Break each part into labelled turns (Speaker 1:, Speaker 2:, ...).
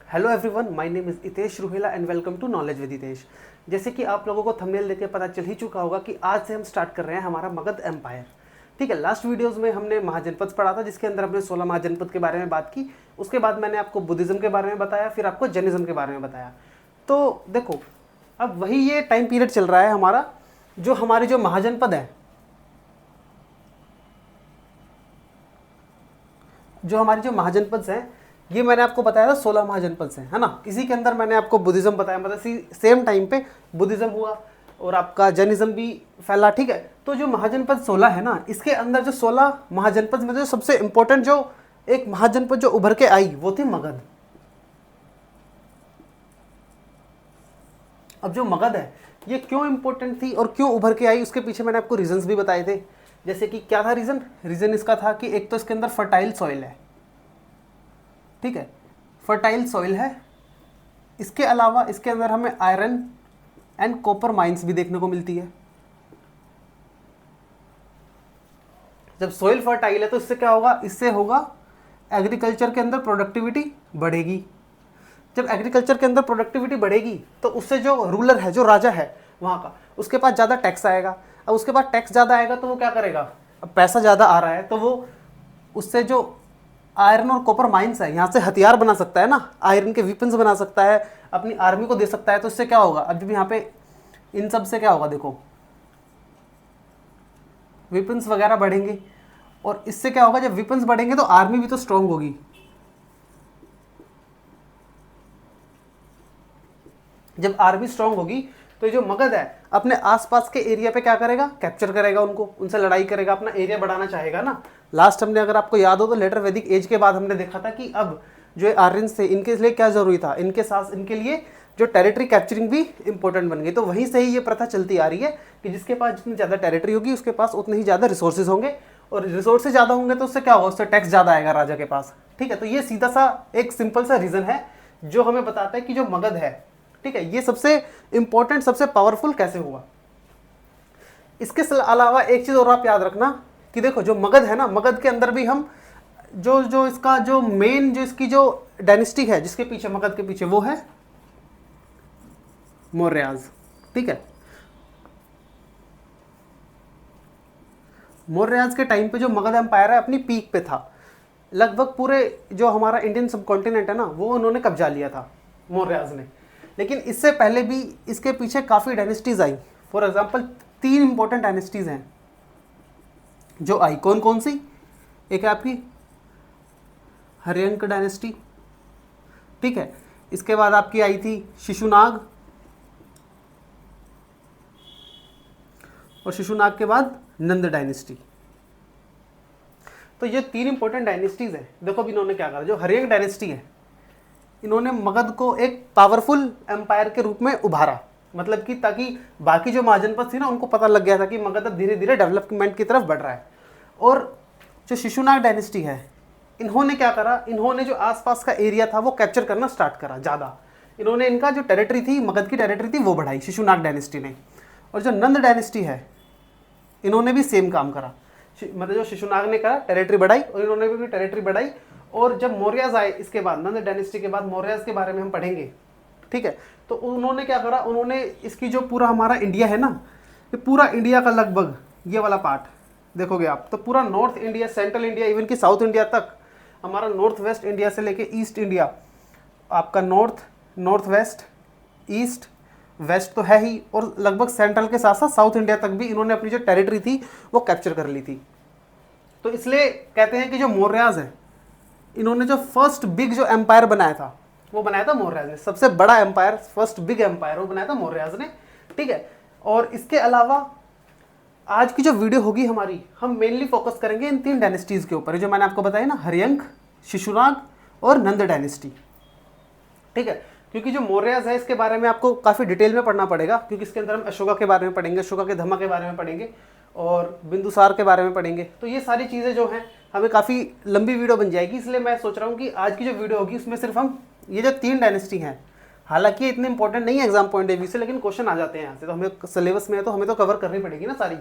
Speaker 1: Hello everyone, my name is Hitesh Ruhela and welcome to knowledge with Hitesh. जैसे कि आप लोगों को थंबनेल देख के पता चल ही चुका होगा कि आज से हम स्टार्ट कर रहे हैं हमारा मगध एम्पायर। ठीक है, लास्ट वीडियोस में हमने महाजनपद पढ़ा था, जिसके अंदर हमने 16 महाजनपद के बारे में बात की। उसके बाद मैंने आपको बुद्धिज़्म के बारे में बताया, फिर आपको जैनिज़्म के बारे में बताया। तो देखो, अब वही ये टाइम पीरियड चल रहा है हमारा, जो हमारी जो महाजनपद है, जो हमारी जो महाजनपद हैं, ये मैंने आपको बताया था 16 महाजनपद हैं, है ना। इसी के अंदर मैंने आपको बुद्धिज़्म बताया, मतलब सेम टाइम पे बुद्धिज़्म हुआ और आपका जैनिज़्म भी फैला। ठीक है, तो जो महाजनपद 16 है ना, इसके अंदर जो 16 महाजनपद में जो सबसे इंपॉर्टेंट जो एक महाजनपद जो उभर के आई वो थी मगध। अब जो मगध है ये क्यों इंपॉर्टेंट थी और क्यों उभर के आई, उसके पीछे मैंने आपको रीजंस भी बताए थे। जैसे कि क्या था रीजन इसका था कि एक तो इसके अंदर फर्टाइल सॉइल है। ठीक है, फर्टाइल सॉइल है। इसके अलावा इसके अंदर हमें आयरन एंड कॉपर माइंस भी देखने को मिलती है। जब सॉइल फर्टाइल है तो इससे क्या होगा, इससे होगा एग्रीकल्चर के अंदर प्रोडक्टिविटी बढ़ेगी। जब एग्रीकल्चर के अंदर प्रोडक्टिविटी बढ़ेगी तो उससे जो रूलर है, जो राजा है वहाँ का, उसके पास ज़्यादा टैक्स आएगा। अब उसके पास टैक्स ज़्यादा आएगा तो वो क्या करेगा, अब पैसा ज़्यादा आ रहा है तो वो उससे जो आयरन और कॉपर माइंस है यहाँ से हथियार बना सकता है ना, आयरन के वेपन्स बना सकता है, अपनी आर्मी को दे सकता है। तो इससे क्या होगा, अब जब यहाँ पे इन सब से क्या होगा, देखो वेपन्स वगैरह बढ़ेंगे और इससे क्या होगा, जब वेपन्स बढ़ेंगे तो आर्मी भी तो स्ट्रांग होगी। जब आर्मी स्ट्रांग होगी तो ये जो मगध है अपने आसपास के एरिया पे क्या करेगा, कैप्चर करेगा उनको, उनसे लड़ाई करेगा, अपना एरिया बढ़ाना चाहेगा ना। लास्ट हमने, अगर आपको याद हो तो, लेटर वैदिक एज के बाद हमने देखा था कि अब जो आर्यंस थे इनके लिए क्या जरूरी था, इनके साथ इनके लिए जो टेरिटरी कैप्चरिंग भी इंपॉर्टेंट बन गई। तो वहीं से ही ये प्रथा चलती आ रही है कि जिसके पास जितनी ज़्यादा टेरिटरी होगी उसके पास उतने ही ज़्यादा रिसोर्सेज होंगे, और रिसोर्सेज ज़्यादा होंगे तो उससे क्या होगा, उससे टैक्स ज़्यादा आएगा राजा के पास। ठीक है, तो ये सीधा सा एक सिंपल सा रीज़न है जो हमें बताता है कि जो मगध है, ठीक है, ये सबसे इंपॉर्टेंट, सबसे पावरफुल कैसे हुआ। इसके अलावा एक चीज़ और आप याद रखना कि देखो जो मगध है ना, मगध के अंदर भी हम जो इसका जो मेन जो इसकी जो डायनेस्टी है जिसके पीछे, मगध के पीछे, वो है मौर्याज। ठीक है, मौर्याज के टाइम पे जो मगध एम्पायर है अपनी पीक पे था। लगभग पूरे जो हमारा इंडियन सबकॉन्टिनेंट है ना, वो उन्होंने कब्जा लिया था मौर्याज ने। लेकिन इससे पहले भी इसके पीछे काफ़ी dynasties I. For example 3 important dynasties हैं जो आई। कौन कौन सी, एक है आपकी हर्यंक डायनेस्टी। ठीक है, इसके बाद आपकी आई थी शिशुनाग, और शिशुनाग के बाद नंद डायनेस्टी। तो ये 3 इंपॉर्टेंट डायनेस्टीज हैं। देखो अब इन्होंने क्या करा, जो हर्यंक डायनेस्टी है इन्होंने मगध को एक पावरफुल एम्पायर के रूप में उभारा। मतलब कि ताकि बाकी जो महाजनपद थी ना, उनको पता लग गया था कि मगध अब धीरे धीरे डेवलपमेंट की तरफ बढ़ रहा है। और जो शिशुनाग डायनेस्टी है, इन्होंने क्या करा, इन्होंने जो आसपास का एरिया था वो कैप्चर करना स्टार्ट करा ज़्यादा। इन्होंने इनका जो टेरिटरी थी, मगध की टेरिटरी थी, वो बढ़ाई शिशुनाग डायनेस्टी ने। और जो नंद डायनेस्टी है, इन्होंने भी सेम काम करा। मतलब जो शिशुनाग ने करा, टेरिटरी बढ़ाई, और इन्होंने भी टेरिटरी बढ़ाई। और जब मौर्याज आए इसके बाद, नंद डायनेस्टी के बाद मौर्याज के बारे में हम पढ़ेंगे। ठीक है, तो उन्होंने क्या करा, उन्होंने इसकी जो पूरा हमारा इंडिया है ना, ये पूरा इंडिया का लगभग ये वाला पार्ट देखोगे आप तो पूरा north India, central India, even कि साउथ इंडिया तक, हमारा नॉर्थ वेस्ट इंडिया से लेके ईस्ट इंडिया, आपका नॉर्थ वेस्ट, ईस्ट वेस्ट तो है ही, और लगभग सेंट्रल के साथ साथ साउथ इंडिया तक भी इन्होंने अपनी जो टेरिटरी थी वो कैप्चर कर ली थी। तो इसलिए कहते हैं कि जो मौर्याज है, इन्होंने जो फर्स्ट बिग जो एम्पायर बनाया था वो बनाया था मौर्याज ने। सबसे बड़ा एम्पायर, फर्स्ट बिग एम्पायर वो बनाया था मौर्याज ने। ठीक है, और इसके अलावा आज की जो वीडियो होगी हमारी, हम मेनली फोकस करेंगे इन 3 डायनेस्टीज के ऊपर, जो मैंने आपको बताया ना, हर्यंक, शिशुनाग और नंद डायनेस्टी। ठीक है, क्योंकि जो मौर्याज है इसके बारे में आपको काफ़ी डिटेल में पढ़ना पड़ेगा, क्योंकि इसके अंदर हम अशोका के बारे में पढ़ेंगे, अशोका के धम्मा के बारे में पढ़ेंगे, और बिंदुसार के बारे में पढ़ेंगे। तो ये सारी चीज़ें जो हैं हमें काफ़ी लंबी वीडियो बन जाएगी, इसलिए मैं सोच रहा हूँ कि आज की जो वीडियो होगी उसमें सिर्फ हम ये जो 3 डायनेस्टी हैं, हालांकि ये इतने इंपॉर्टेंट नहीं है एग्जाम पॉइंट ऑफ व्यू से, लेकिन क्वेश्चन आ जाते हैं यहाँ से, तो हमें सिलेबस में है तो हमें तो कवर करनी पड़ेगी ना सारी।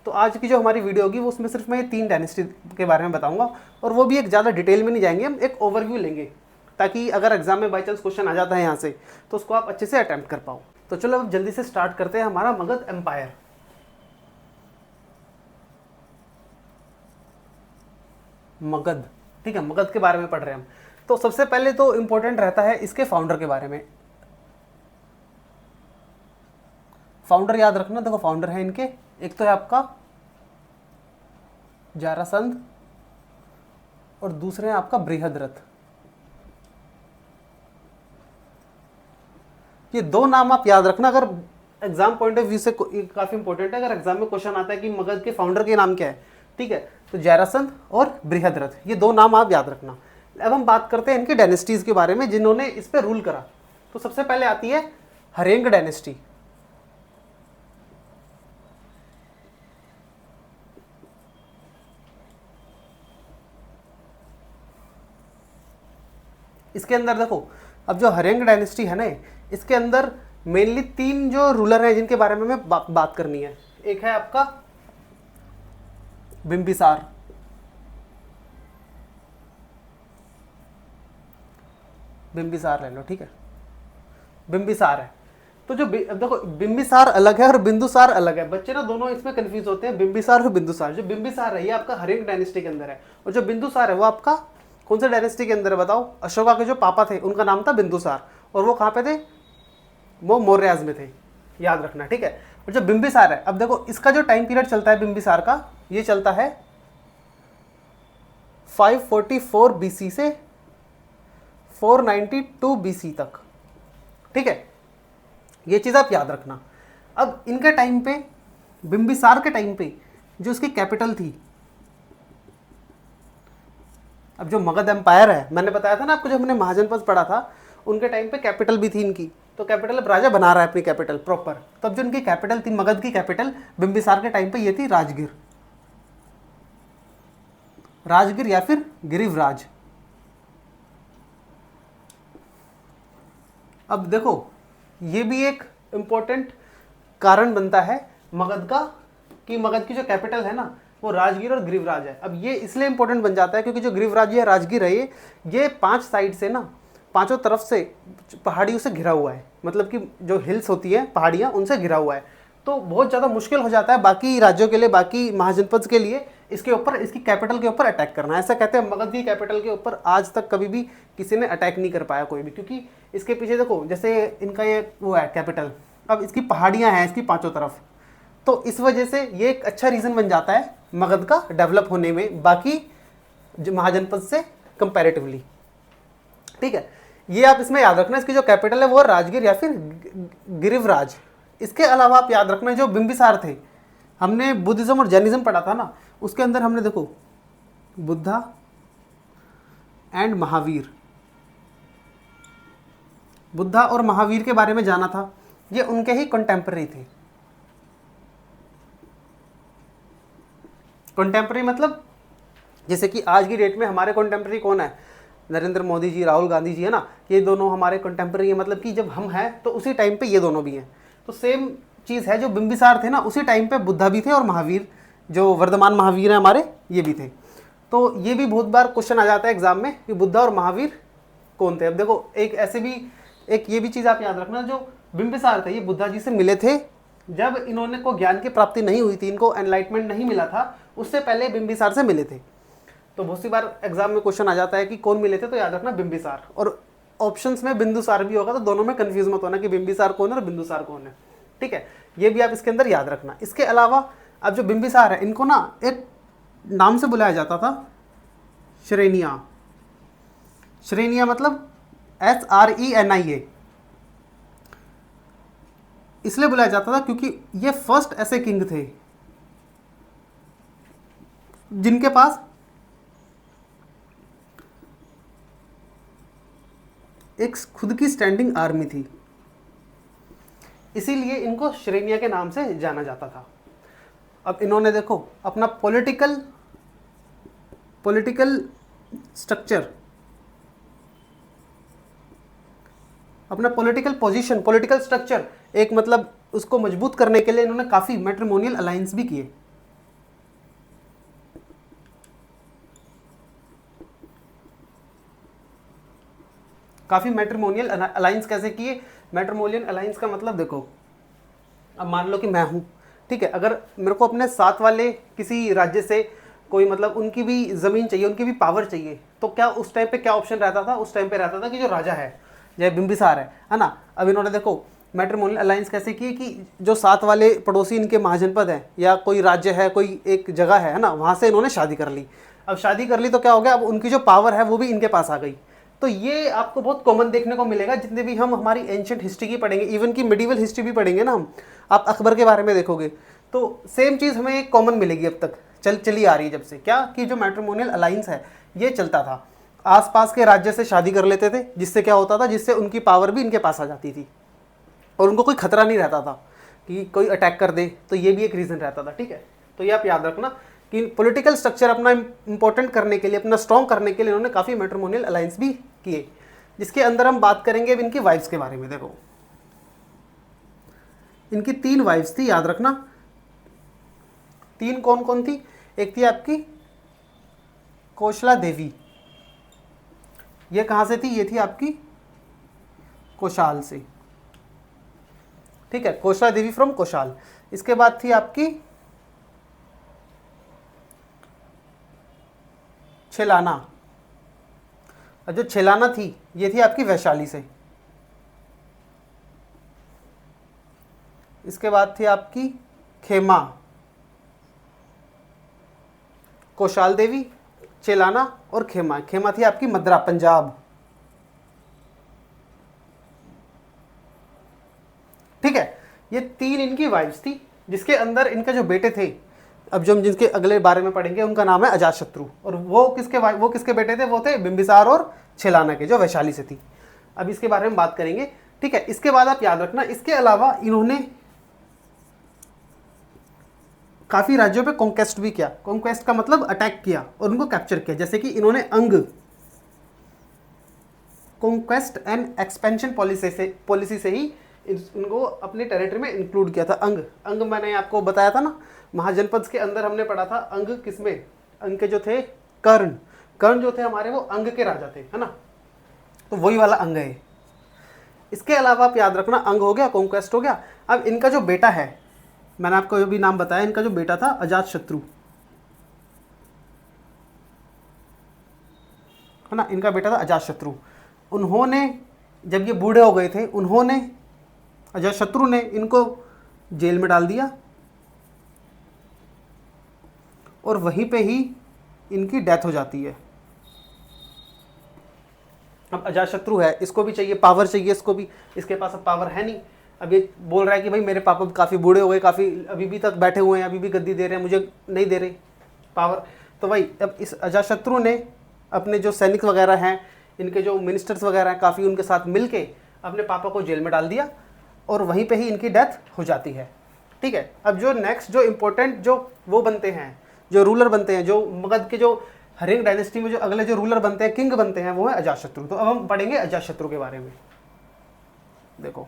Speaker 1: तो आज की जो हमारी वीडियो होगी वो उसमें सिर्फ मैं ये 3 डायनेस्टी के बारे में बताऊँगा, और वो भी एक ज़्यादा डिटेल में नहीं जाएंगे, हम एक ओवरव्यू लेंगे। ताकि अगर एग्जाम में बाई चांस क्वेश्चन आ जाता है यहाँ से तो उसको आप अच्छे से अटेम्प्ट कर पाओ। तो चलो अब जल्दी से स्टार्ट करते हैं हमारा मगध एम्पायर। मगध, ठीक है, मगध के बारे में पढ़ रहे हैं हम। तो सबसे पहले तो इंपॉर्टेंट रहता है इसके फाउंडर के बारे में। फाउंडर याद रखना, देखो फाउंडर है इनके, एक तो है आपका जारासंध और दूसरे हैं आपका बृहद्रथ। ये दो नाम आप याद रखना, अगर एग्जाम पॉइंट ऑफ व्यू से काफी इंपॉर्टेंट है। अगर एग्जाम में क्वेश्चन आता है कि मगध के फाउंडर के नाम क्या है, ठीक है, तो जरासंध और बृहद्रथ, ये दो नाम आप याद रखना। अब हम बात करते हैं इनकी डायनेस्टीज के बारे में जिन्होंने इस पे रूल करा। तो सबसे पहले आती है हरेंग डायनेस्टी। इसके अंदर देखो, अब जो हरेंग डायनेस्टी है ना, इसके अंदर मेनली 3 जो रूलर हैं जिनके बारे में हमें बात करनी है। एक है आपका बिंबिसार, बिंबिसार ले लो, ठीक है, बिंबिसार है। तो जो अब देखो बिंबिसार अलग है और बिंदुसार अलग है, बच्चे ना दोनों इसमें कंफ्यूज होते हैं, बिंबिसार और बिंदुसार। जो बिंबिसार है ये आपका हरेंग डायनेस्टी के अंदर है, और जो बिंदुसार है वो आपका कौन से डायनेस्टी के अंदर है बताओ? अशोका के जो पापा थे उनका नाम था बिंदुसार, और वो कहाँ पे थे? वो मौर्याज में थे, याद रखना, ठीक है। और जो बिंबिसार है, अब देखो इसका जो टाइम पीरियड चलता है बिंबिसार का, ये चलता है 544 बीसी से 492 बीसी तक, ठीक है, ये चीज आप याद रखना। अब इनके टाइम पे, बिंबिसार के टाइम पे जो इसकी कैपिटल थी, अब जो मगध एम्पायर है, मैंने बताया था ना आपको, जब हमने महाजनपद पढ़ा था उनके टाइम पे कैपिटल भी थी इनकी। तो कैपिटल अब राजा बना रहा है अपनी कैपिटल प्रॉपर, तब जो इनकी कैपिटल थी मगध की कैपिटल बिंबिसार के टाइम पे ये थी राजगीर, राजगीर या फिर गिरिवराज। अब देखो ये भी एक इंपॉर्टेंट कारण बनता है मगध का, कि मगध की जो कैपिटल है ना वो राजगीर और गिरिवराज है। अब ये इसलिए इंपॉर्टेंट बन जाता है क्योंकि जो गिरिवराज है, राजगीर है, ये 5 साइड से ना, 5 तरफ से पहाड़ियों से घिरा हुआ है, मतलब कि जो हिल्स होती है पहाड़ियाँ उनसे घिरा हुआ है। तो बहुत ज़्यादा मुश्किल हो जाता है बाकी राज्यों के लिए, बाकी महाजनपद के लिए इसके ऊपर, इसकी कैपिटल के ऊपर अटैक करना। ऐसा कहते हैं मगध की कैपिटल के ऊपर आज तक कभी भी किसी ने अटैक नहीं कर पाया कोई भी, क्योंकि इसके पीछे देखो जैसे इनका ये वो है कैपिटल, अब इसकी पहाड़ियाँ हैं इसकी 5 तरफ, तो इस वजह से ये एक अच्छा रीज़न बन जाता है मगध का डेवलप होने में बाकी जो महाजनपद से कंपैरेटिवली, ठीक है। ये आप इसमें याद रखना, इसकी जो कैपिटल है वो राजगीर या फिर गिरिवराज। इसके अलावा आप याद रखना जो बिंबिसार थे, हमने बुद्धिज्म और जैनिज्म पढ़ा था ना, उसके अंदर हमने देखो बुद्धा एंड महावीर, बुद्धा और महावीर के बारे में जाना था, ये उनके ही कंटेम्पररी थे। कंटेम्पररी मतलब जैसे कि आज की डेट में हमारे कंटेम्पररी कौन है? नरेंद्र मोदी जी, राहुल गांधी जी, है ना, ये दोनों हमारे कंटेम्पररी है, मतलब कि जब हम हैं तो उसी टाइम पे ये दोनों भी हैं। तो सेम चीज़ है, जो बिंबिसार थे ना उसी टाइम पे बुद्धा भी थे और महावीर, जो वर्धमान महावीर हैं हमारे, ये भी थे। तो ये भी बहुत बार क्वेश्चन आ जाता है एग्जाम में कि बुद्धा और महावीर कौन थे। अब देखो एक ऐसे भी, एक ये भी चीज़ आप याद रखना, जो बिंबिसार थे ये बुद्धा जी से मिले थे जब इन्होंने को ज्ञान की प्राप्ति नहीं हुई थी, इनको एनलाइटमेंट नहीं मिला था, उससे पहले बिंबिसार से मिले थे। तो बहुत सी बार एग्जाम में क्वेश्चन आ जाता है कि कौन मिले थे, तो याद रखना बिंबिसार, और ऑप्शंस में बिंदुसार भी होगा, तो दोनों में कंफ्यूज मत होना कि बिंबिसार कौन है और बिंदुसार कौन है, ठीक है। ये भी आप इसके अंदर याद रखना। इसके अलावा अब जो बिंबिसार है इनको ना एक नाम से बुलाया जाता था, श्रेनिया। श्रेनिया मतलब SRENIA, इसलिए बुलाया जाता था क्योंकि ये फर्स्ट ऐसे किंग थे जिनके पास एक खुद की स्टैंडिंग आर्मी थी, इसीलिए इनको श्रेनिया के नाम से जाना जाता था। अब इन्होंने देखो अपना पॉलिटिकल स्ट्रक्चर, अपना पॉलिटिकल पोजीशन, पॉलिटिकल स्ट्रक्चर एक मतलब उसको मजबूत करने के लिए इन्होंने काफ़ी मैट्रिमोनियल अलायंस भी किए। काफ़ी मैट्रिमोनियल अलाइंस कैसे किए। मैट्रिमोनियल अलाइंस का मतलब देखो, अब मान लो कि मैं हूँ, ठीक है, अगर मेरे को अपने साथ वाले किसी राज्य से कोई मतलब उनकी भी ज़मीन चाहिए, उनकी भी पावर चाहिए, तो क्या उस टाइम पे क्या ऑप्शन रहता था, उस टाइम पे रहता था कि जो राजा है, जय बिंबिसार है ना। अब इन्होंने देखो मैट्रिमोनियल अलाइंस कैसे की कि जो साथ वाले पड़ोसी इनके महाजनपद हैं या कोई राज्य है, कोई एक जगह है ना, वहाँ से इन्होंने शादी कर ली। अब शादी कर ली तो क्या हो गया, अब उनकी जो पावर है वो भी इनके पास आ गई। तो ये आपको बहुत कॉमन देखने को मिलेगा जितने भी हम हमारी एंशिएंट हिस्ट्री की पढ़ेंगे, इवन की मिडिवल हिस्ट्री भी पढ़ेंगे ना हम, आप अकबर के बारे में देखोगे तो सेम चीज़ हमें एक कॉमन मिलेगी अब तक चली आ रही है जब से, क्या कि जो मैट्रिमोनियल अलाइंस है ये चलता था, आसपास के राज्य से शादी कर लेते थे, जिससे क्या होता था, जिससे उनकी पावर भी इनके पास आ जाती थी और उनको कोई खतरा नहीं रहता था कि कोई अटैक कर दे, तो ये भी एक रीज़न रहता था, ठीक है। तो ये आप याद रखना कि पॉलिटिकल स्ट्रक्चर अपना इंपॉर्टेंट करने के लिए, अपना स्ट्रॉन्ग करने के लिए इन्होंने काफ़ी मैट्रिमोनियल अलाइंस भी किए, जिसके अंदर हम बात करेंगे अब इनकी वाइफ्स के बारे में। देखो इनकी 3 वाइफ्स थी, याद रखना 3 कौन कौन थी। एक थी आपकी कोशला देवी, ये कहाँ से थी, ये थी आपकी कोशाल से, ठीक है, कोशला देवी फ्रॉम कोशाल। इसके बाद थी आपकी छेलाना, और जो छेलाना थी ये थी आपकी वैशाली से। इसके बाद थी आपकी खेमा, कोशाल देवी, चेलाना और खेमा। खेमा थी आपकी मद्रा पंजाब, ठीक है। ये 3 इनकी वाइफ्स थी, जिसके अंदर इनके जो बेटे थे, अब जो हम जिनके अगले बारे में पढ़ेंगे उनका नाम है अजातशत्रु, और वो किसके बेटे थे, वो थे बिंबिसार और छेलाना के, जो वैशाली से थी। अब इसके बारे में बात करेंगे, ठीक है। इसके बाद आप याद रखना, इसके अलावा इन्होंने काफ़ी राज्यों पे कॉन्क्वेस्ट भी किया। कॉन्क्वेस्ट का मतलब अटैक किया और उनको कैप्चर किया, जैसे कि इन्होंने अंग कॉन्क्वेस्ट एंड एक्सपेंशन पॉलिसी से ही इनको अपने टेरिटरी में इंक्लूड किया था। अंग मैंने आपको बताया था ना, महाजनपद के अंदर हमने पढ़ा था अंग किसमें, अंग के जो थे कर्ण जो थे हमारे, वो अंग के राजा थे, है ना, तो वही वाला अंग है। इसके अलावा आप याद रखना, अंग हो गया, कॉन्क्वेस्ट हो गया। अब इनका जो बेटा है, मैंने आपको भी नाम बताया, इनका जो बेटा था अजातशत्रु, है ना, इनका बेटा था अजातशत्रु। उन्होंने जब ये बूढ़े हो गए थे, अजातशत्रु ने इनको जेल में डाल दिया और वहीं पे ही इनकी डेथ हो जाती है। अब अजातशत्रु है, इसको भी चाहिए पावर, चाहिए इसको भी, इसके पास अब पावर है नहीं। अब ये बोल रहा है कि भाई मेरे पापा काफ़ी बूढ़े हो गए, काफ़ी अभी भी तक बैठे हुए हैं, अभी भी गद्दी दे रहे हैं, मुझे नहीं दे रहे पावर। तो भाई अब इस अजातशत्रु ने अपने जो सैनिक वगैरह हैं, इनके जो मिनिस्टर्स वगैरह हैं, काफ़ी उनके साथ मिल के अपने पापा को जेल में डाल दिया और वहीं पे ही इनकी डेथ हो जाती है, ठीक है। अब जो नेक्स्ट जो इम्पोर्टेंट जो वो बनते हैं, जो रूलर बनते हैं, जो मगध के जो हरिंग डायनेस्टी में जो अगले जो रूलर बनते हैं, किंग बनते हैं, वो है अजातशत्रु। तो अब हम पढ़ेंगे अजातशत्रु के बारे में। देखो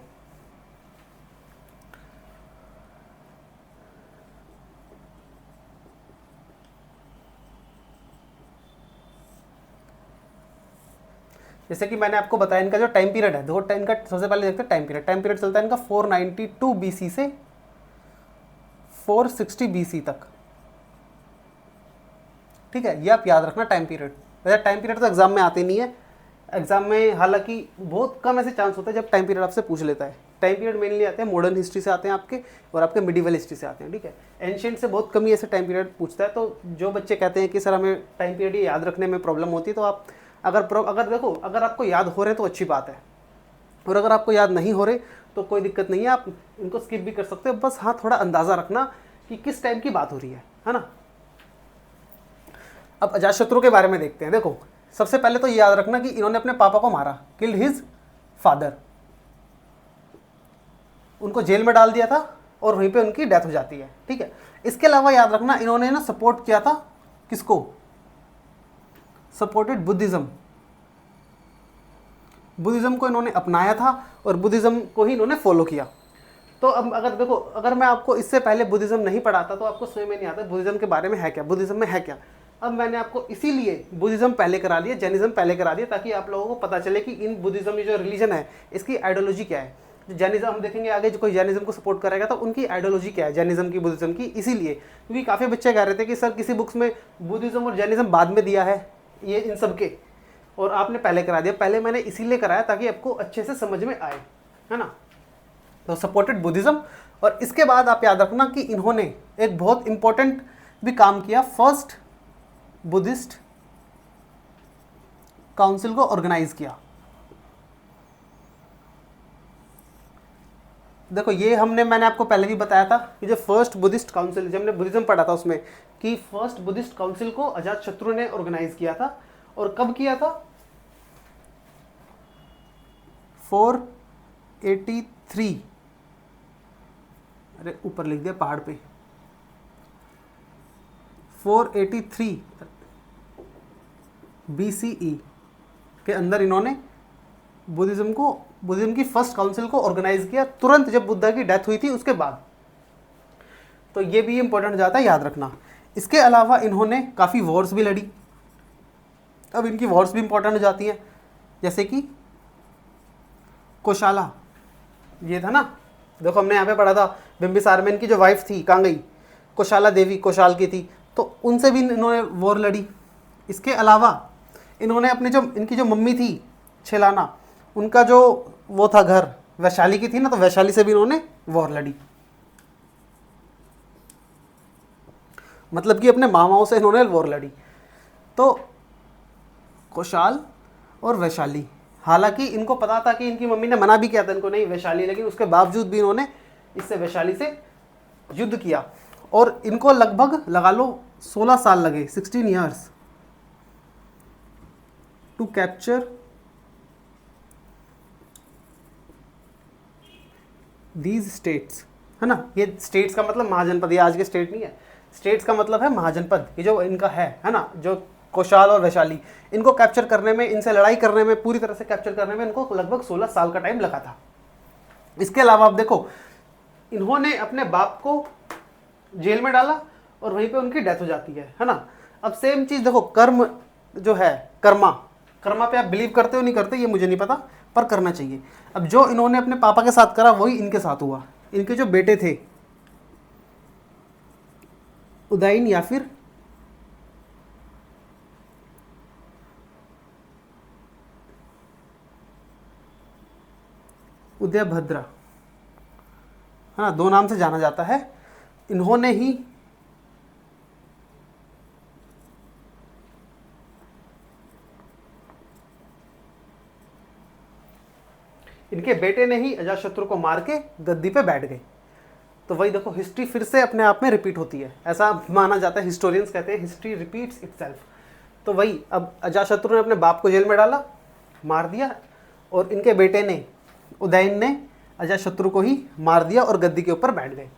Speaker 1: जैसे कि मैंने आपको बताया, इनका जो टाइम पीरियड है, देखो टाइम का सबसे पहले देखते हैं टाइम पीरियड चलता है इनका 492 BC से 460 BC तक, ठीक है। ये आप याद रखना टाइम पीरियड। वैसे टाइम पीरियड तो एग्जाम में आते नहीं है, एग्जाम में हालांकि बहुत कम ऐसे चांस होता है जब टाइम पीरियड आपसे पूछ लेता है। टाइम पीरियड मेनली आते हैं मॉडर्न हिस्ट्री से आते हैं आपके, और आपके मिडिवल हिस्ट्री से आते हैं, ठीक है। एंशिएंट से बहुत कम ही ऐसे टाइम पीरियड पूछता है। तो जो बच्चे कहते हैं कि सर हमें टाइम पीरियड याद रखने में प्रॉब्लम होती है, तो आप अगर देखो, अगर आपको याद हो रहे तो अच्छी बात है, और अगर आपको याद नहीं हो रहे तो कोई दिक्कत नहीं है, आप इनको स्किप भी कर सकते हो। बस हाँ, थोड़ा अंदाज़ा रखना कि किस टाइम की बात हो रही है ना। अब अजातशत्रु के बारे में देखते हैं। देखो सबसे पहले तो ये याद रखना कि इन्होंने अपने पापा को मारा, किल्ड हिज फादर, उनको जेल में डाल दिया था और वहीं पे उनकी डेथ हो जाती है, ठीक है। इसके अलावा याद रखना, इन्होंने ना सपोर्ट किया था किसको, सपोर्टेड बुद्धिज्म को इन्होंने अपनाया था और बुद्धिज्म को ही इन्होंने फॉलो किया। तो अब अगर देखो, अगर मैं आपको इससे पहले बुद्धिज्म नहीं पढ़ाता तो आपको समझ में नहीं आता बुद्धिज्म के बारे में है क्या, बुद्धिज्म में है क्या। अब मैंने आपको इसीलिए बुद्धिज्म पहले करा दिया, जैनिज्म पहले करा दिया, ताकि आप लोगों को पता चले कि इन बुद्धिज्म ये जो रिलीजन है इसकी आइडियोलॉजी क्या है। जैनिज्म हम देखेंगे आगे, जो कोई जैनिज्म को सपोर्ट करेगा तो उनकी आइडियोलॉजी क्या है जैनिज्म की, बुद्धिज्म की। इसीलिए क्योंकि काफ़ी बच्चे कह रहे थे कि सर किसी बुक्स में बुद्धिज्म और जैनिज्म बाद में दिया है ये इन सब के, और आपने पहले करा दिया। पहले मैंने इसीलिए कराया ताकि आपको अच्छे से समझ में आए, है ना। तो सपोर्टेड बुद्धिज्म, और इसके बाद आप याद रखना कि इन्होंने एक बहुत इंपॉर्टेंट भी काम किया, फर्स्ट बुद्धिस्ट काउंसिल को ऑर्गेनाइज किया। देखो ये मैंने आपको पहले भी बताया था कि जो फर्स्ट बुद्धिस्ट काउंसिल, जब हमने बुद्धिज्म पढ़ा था उसमें, कि फर्स्ट बुद्धिस्ट काउंसिल को अजातशत्रु ने ऑर्गेनाइज किया था। और कब किया था? 483, अरे ऊपर लिख दिया पहाड़ पे, 483 BCE के अंदर इन्होंने बुद्धिज्म की फर्स्ट काउंसिल को ऑर्गेनाइज किया, तुरंत जब बुद्धा की डेथ हुई थी उसके बाद। तो ये भी इंपॉर्टेंट हो जाता है, याद रखना। इसके अलावा इन्होंने काफ़ी वॉर्स भी लड़ी। अब इनकी वॉर्स भी इंपॉर्टेंट हो जाती हैं, जैसे कि कोशाला, ये था ना, देखो हमने यहाँ पे पढ़ा था बिंबिसार में इनकी जो वाइफ थी कहाँ गई, कोशाला देवी, कोशाल की थी, तो उनसे भी इन्होंने वॉर लड़ी। इसके अलावा इन्होंने अपने इनकी जो मम्मी थी छेलाना, उनका जो वो था घर, वैशाली की थी ना, तो वैशाली से भी इन्होंने वॉर लड़ी। मतलब कि अपने मामाओं से इन्होंने वॉर लड़ी। तो कोशाल और वैशाली, हालांकि इनको पता था कि इनकी मम्मी ने मना भी किया था इनको नहीं वैशाली, लेकिन उसके बावजूद भी इन्होंने इससे वैशाली से युद्ध किया। और इनको लगभग लगा लो 16 साल लगे, 16 years to capture these states, है ना। ये स्टेट्स का मतलब महाजनपद, ये आज के स्टेट नहीं है, स्टेट्स का मतलब है महाजनपद, ये जो इनका है ना, जो कोशाल और वैशाली, इनको कैप्चर करने में, इनसे लड़ाई करने में, पूरी तरह से कैप्चर करने में इनको लगभग 16 साल का टाइम लगा था। इसके अलावा आप देखो, इन्होंने अपने बाप को जेल में डाला और वहीं पे उनकी डेथ हो जाती है ना। अब सेम चीज़ देखो, कर्म जो है, कर्मा पे आप बिलीव करते हो नहीं करते ये मुझे नहीं पता, पर करना चाहिए। अब जो इन्होंने अपने पापा के साथ करा वही इनके साथ हुआ। इनके जो बेटे थे उदयन या फिर उदयभद्र, हाँ, 2 नाम से जाना जाता है, इन्होंने ही इनके बेटे ने ही अजातशत्रु को मार के गद्दी पे बैठ गए। तो वही देखो, हिस्ट्री फिर से अपने आप में रिपीट होती है, ऐसा माना जाता है, हिस्टोरियंस कहते हैं हिस्ट्री रिपीट्स इटसेल्फ। तो वही, अब अजातशत्रु ने अपने बाप को जेल में डाला, मार दिया, और इनके बेटे ने, उदयन ने, अजातशत्रु को ही मार दिया और गद्दी के ऊपर बैठ गए।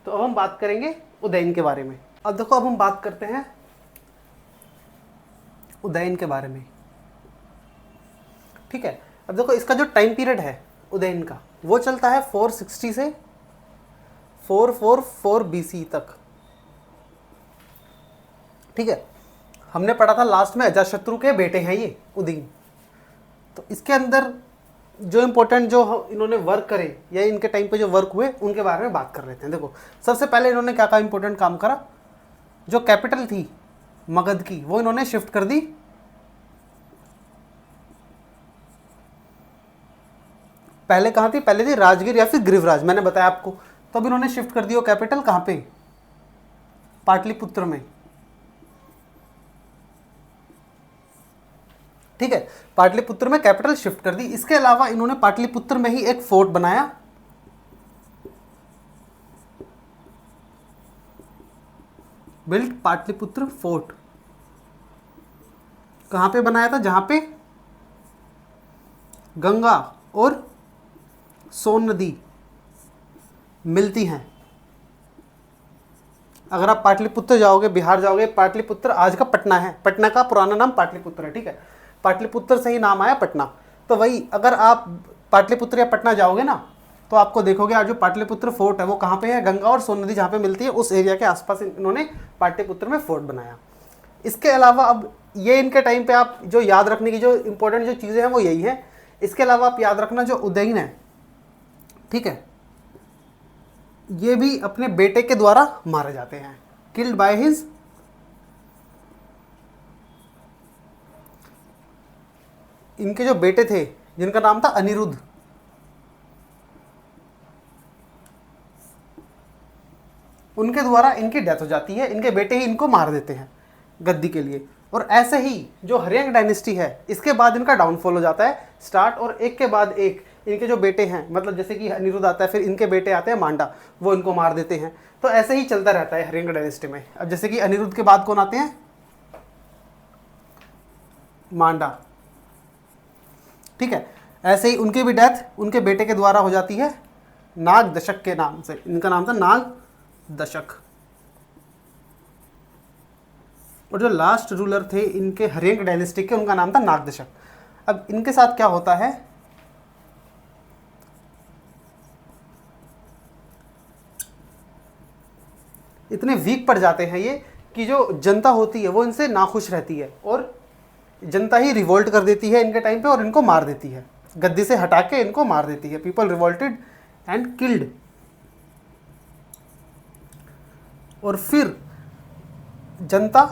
Speaker 1: तो अब हम बात करेंगे उदयन के बारे में। अब देखो, अब हम बात करते हैं उदयन के बारे में, ठीक है। अब देखो, इसका जो टाइम पीरियड है उदयन का, वो चलता है 460 से 444 BC तक, ठीक है। हमने पढ़ा था लास्ट में अजातशत्रु के बेटे हैं ये उदयन। तो इसके अंदर जो इंपॉर्टेंट जो इन्होंने वर्क करे या इनके टाइम पे जो वर्क हुए उनके बारे में बात कर लेते हैं। देखो, सबसे पहले इन्होंने क्या क्या इंपॉर्टेंट काम करा, जो कैपिटल थी मगध की वो इन्होंने शिफ्ट कर दी पहले कहाँ थी, पहले थी राजगीर या फिर गिरिवराज, मैंने बताया आपको। तो अब इन्होंने शिफ्ट कर दी वो कैपिटल कहाँ पे, पाटलिपुत्र में, ठीक है। पाटलिपुत्र में कैपिटल शिफ्ट कर दी। इसके अलावा इन्होंने पाटलिपुत्र में ही एक फोर्ट बनाया, बिल्ट पाटलिपुत्र फोर्ट। कहां पे बनाया था, जहां पे गंगा और सोन नदी मिलती हैं। अगर आप पाटलिपुत्र जाओगे, बिहार जाओगे, पाटलिपुत्र आज का पटना है, पटना का पुराना नाम पाटलिपुत्र है, ठीक है। पाटलिपुत्र से ही नाम आया पटना। तो वही, अगर आप पाटलिपुत्र या पटना जाओगे ना, तो आपको देखोगे आज जो पाटलिपुत्र फोर्ट है वो कहाँ पे है, गंगा और सोन नदी जहाँ पे मिलती है उस एरिया के आसपास इन्होंने पाटलिपुत्र में फोर्ट बनाया। इसके अलावा अब ये इनके टाइम पे आप जो याद रखने की जो इंपॉर्टेंट जो चीज़ें हैं वो यही है। इसके अलावा आप याद रखना जो उदयन है, ठीक है, ये भी अपने बेटे के द्वारा मारे जाते हैं, किल्ड बाय हिज, इनके जो बेटे थे जिनका नाम था अनिरुद्ध, उनके द्वारा इनकी डेथ हो जाती है। इनके बेटे ही इनको मार देते हैं गद्दी के लिए। और ऐसे ही जो हरियांग डायनेस्टी है इसके बाद इनका डाउनफॉल हो जाता है स्टार्ट, और एक के बाद एक इनके जो बेटे हैं, मतलब जैसे कि अनिरुद्ध आता है, फिर इनके बेटे आते हैं मांडा, वो इनको मार देते हैं। तो ऐसे ही चलता रहता है हरियांग डायनेस्टी में। अब जैसे कि अनिरुद्ध के बाद कौन आते हैं, मांडा, ठीक है। ऐसे ही उनकी भी डेथ उनके बेटे के द्वारा हो जाती है नाग दशक के नाम से। इनका नाम था नाग दशक। और जो लास्ट रूलर थे इनके हरियांग डायनेस्टी के, उनका नाम था नाग दशक। अब इनके साथ क्या होता है, इतने वीक पड़ जाते हैं ये कि जो जनता होती है वो इनसे नाखुश रहती है, और जनता ही रिवोल्ट कर देती है इनके टाइम पे और इनको मार देती है, गद्दी से हटा के इनको मार देती है। People revolted and killed. और फिर जनता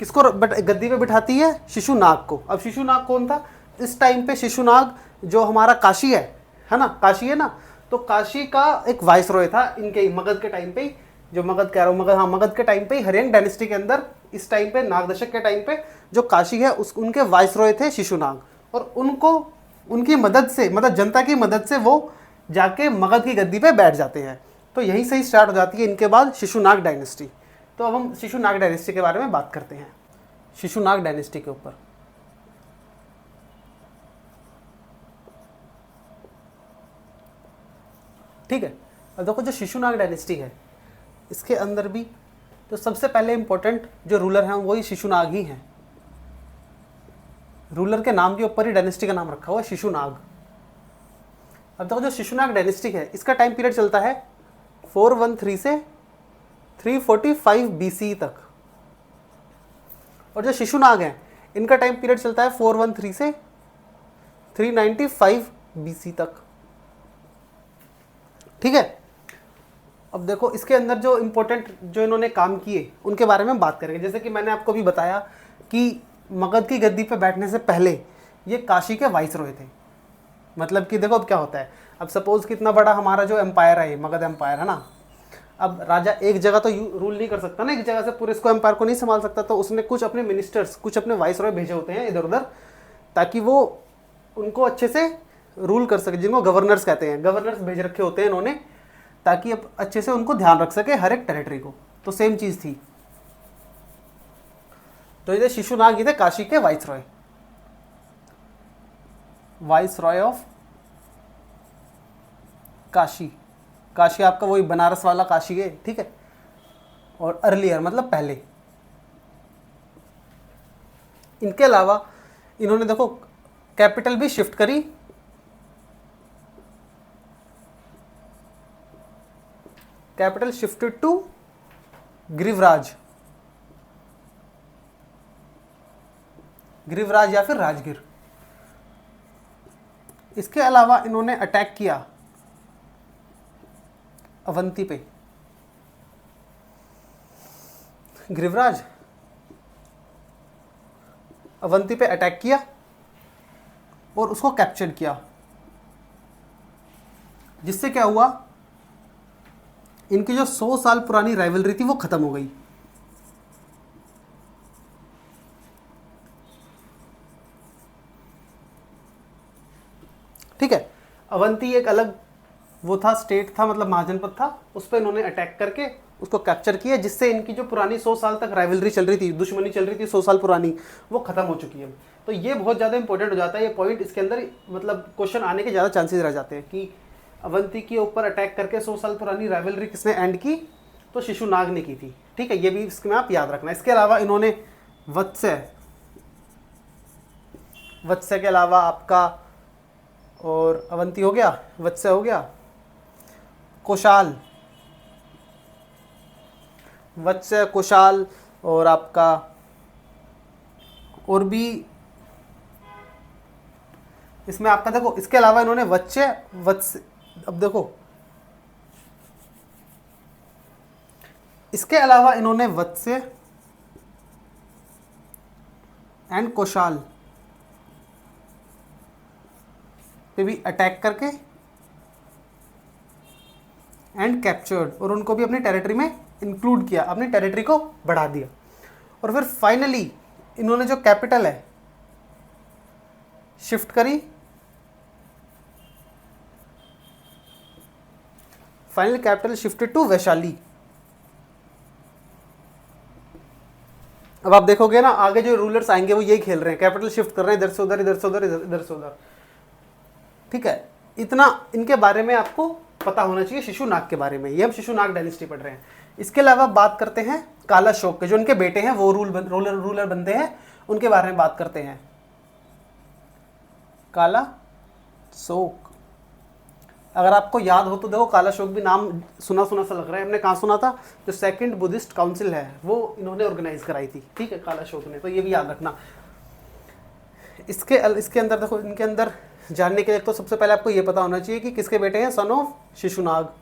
Speaker 1: किसको गद्दी पे बिठाती है, शिशुनाग को। अब शिशुनाग कौन था इस टाइम पे, शिशुनाग जो हमारा काशी है ना, काशी है ना, तो काशी का एक वाइसरॉय था इनके मगध के टाइम पे, जो मगध कह रहा हूँ, मगध, हाँ मगध के टाइम पे ही, हरियांग डायनेस्टी के अंदर इस टाइम पे नाग दशक के टाइम पे जो काशी है उस उनके वाइसरॉय थे शिशुनाग। और उनको उनकी मदद से, मतलब जनता की मदद से वो जाके मगध की गद्दी पे बैठ जाते हैं। तो यहीं से ही स्टार्ट हो जाती है इनके बाद शिशुनाग डायनेस्टी। तो अब हम शिशुनाग डायनेस्टी के बारे में बात करते हैं, शिशुनाग डायनेस्टी के ऊपर। ठीक है, अब देखो जो शिशुनाग डायनेस्टी है इसके अंदर भी तो सबसे पहले इंपॉर्टेंट जो रूलर हैं वही शिशुनाग ही हैं। रूलर के नाम के ऊपर ही डायनेस्टी का नाम रखा हुआ है शिशुनाग। अब देखो जो शिशुनाग डायनेस्टी है इसका टाइम पीरियड चलता है 413 से 345 BC तक। और जो शिशुनाग हैं इनका टाइम पीरियड चलता है 413 से 395 BC तक, ठीक है। अब देखो इसके अंदर जो इम्पोर्टेंट जो इन्होंने काम किए उनके बारे में बात करेंगे। जैसे कि मैंने आपको भी बताया कि मगध की गद्दी पे बैठने से पहले ये काशी के वाइसरॉय थे। मतलब कि देखो अब क्या होता है, अब सपोज कितना बड़ा हमारा जो एम्पायर है, मगध एम्पायर है ना, अब राजा एक जगह तो रूल नहीं कर सकता ना, एक जगह से पूरे इसको एम्पायर को नहीं संभाल सकता, तो उसने कुछ अपने मिनिस्टर्स, कुछ अपने वाइसरॉय भेजे होते हैं इधर उधर, ताकि वो उनको अच्छे से रूल कर सके, जिनको गवर्नर्स कहते हैं, गवर्नर्स भेज रखे होते हैं इन्होंने, ताकि अब अच्छे से उनको ध्यान रख सके हर एक टेरिटरी को। तो सेम चीज़ थी। तो ये शिशुनाग ही थे काशी के viceroy, viceroy of Kashi. Kashi आपका वही बनारस वाला काशी है, ठीक है। और अर्लियर मतलब पहले। इनके अलावा इन्होंने देखो कैपिटल भी शिफ्ट करी, कैपिटल शिफ्टेड टू गिरिवराज, गिरिवराज या फिर राजगीर। इसके अलावा इन्होंने अटैक किया अवंती पे। गिरिवराज अवंती पे अटैक किया और उसको कैप्चर किया, जिससे क्या हुआ, इनकी जो 100 साल पुरानी राइवलरी थी वो खत्म हो गई। ठीक है, अवंती एक अलग वो था, स्टेट था, मतलब महाजनपद था, उस पर इन्होंने अटैक करके उसको कैप्चर किया, जिससे इनकी जो पुरानी 100 साल तक राइवलरी चल रही थी, दुश्मनी चल रही थी 100 साल पुरानी, वो खत्म हो चुकी है। तो ये बहुत ज़्यादा इंपॉर्टेंट हो जाता है ये पॉइंट, इसके अंदर मतलब क्वेश्चन आने के ज़्यादा चांसेस रह जाते हैं कि अवंती के ऊपर अटैक करके 100 साल पुरानी राइवलरी किसने एंड की, तो शिशुनाग ने की थी। ठीक है, ये भी इसमें आप याद रखना। इसके अलावा इन्होंने वत्स्य, वत्स्य के अलावा आपका और अवंती हो गया, वत्स्य हो गया, कोशाल, वत्स्य, कोशाल और आपका और भी इसमें आपका देखो, इसके अलावा इन्होंने वत्स्य, अब देखो इसके अलावा इन्होंने वत्स्य एंड कौशाल पे भी अटैक करके एंड कैप्चर्ड, और उनको भी अपनी टेरिटरी में इंक्लूड किया, अपनी टेरिटरी को बढ़ा दिया। और फिर फाइनली इन्होंने जो कैपिटल है शिफ्ट करी, final capital shifted to Vaishali. अब आप देखोगे ना आगे जो रूलर्स आएंगे वो यही खेल रहे हैं, कैपिटल शिफ्ट कर रहे हैं इधर से उधर, इधर से उधर, इधर से उधर। ठीक है, इतना इनके बारे में आपको पता होना चाहिए, शिशुनाग के बारे में। ये हम शिशुनाग डायनेस्टी पढ़ रहे हैं। इसके अलावा बात करते हैं कालाशोक के, जो उनके बेटे हैं वो रूलर बनते हैं, उनके बारे में बात करते हैं। कालाशोक, अगर आपको याद हो तो देखो कालाशोक भी नाम सुना सुना सा लग रहा है, हमने कहाँ सुना था, जो सेकंड बुद्धिस्ट काउंसिल है वो इन्होंने ऑर्गेनाइज कराई थी। ठीक है, कालाशोक ने, तो ये भी याद रखना। इसके अंदर देखो, इनके अंदर जानने के लिए तो सबसे पहले आपको ये पता होना चाहिए कि किसके बेटे हैं, सन ऑफ शिशुनाग।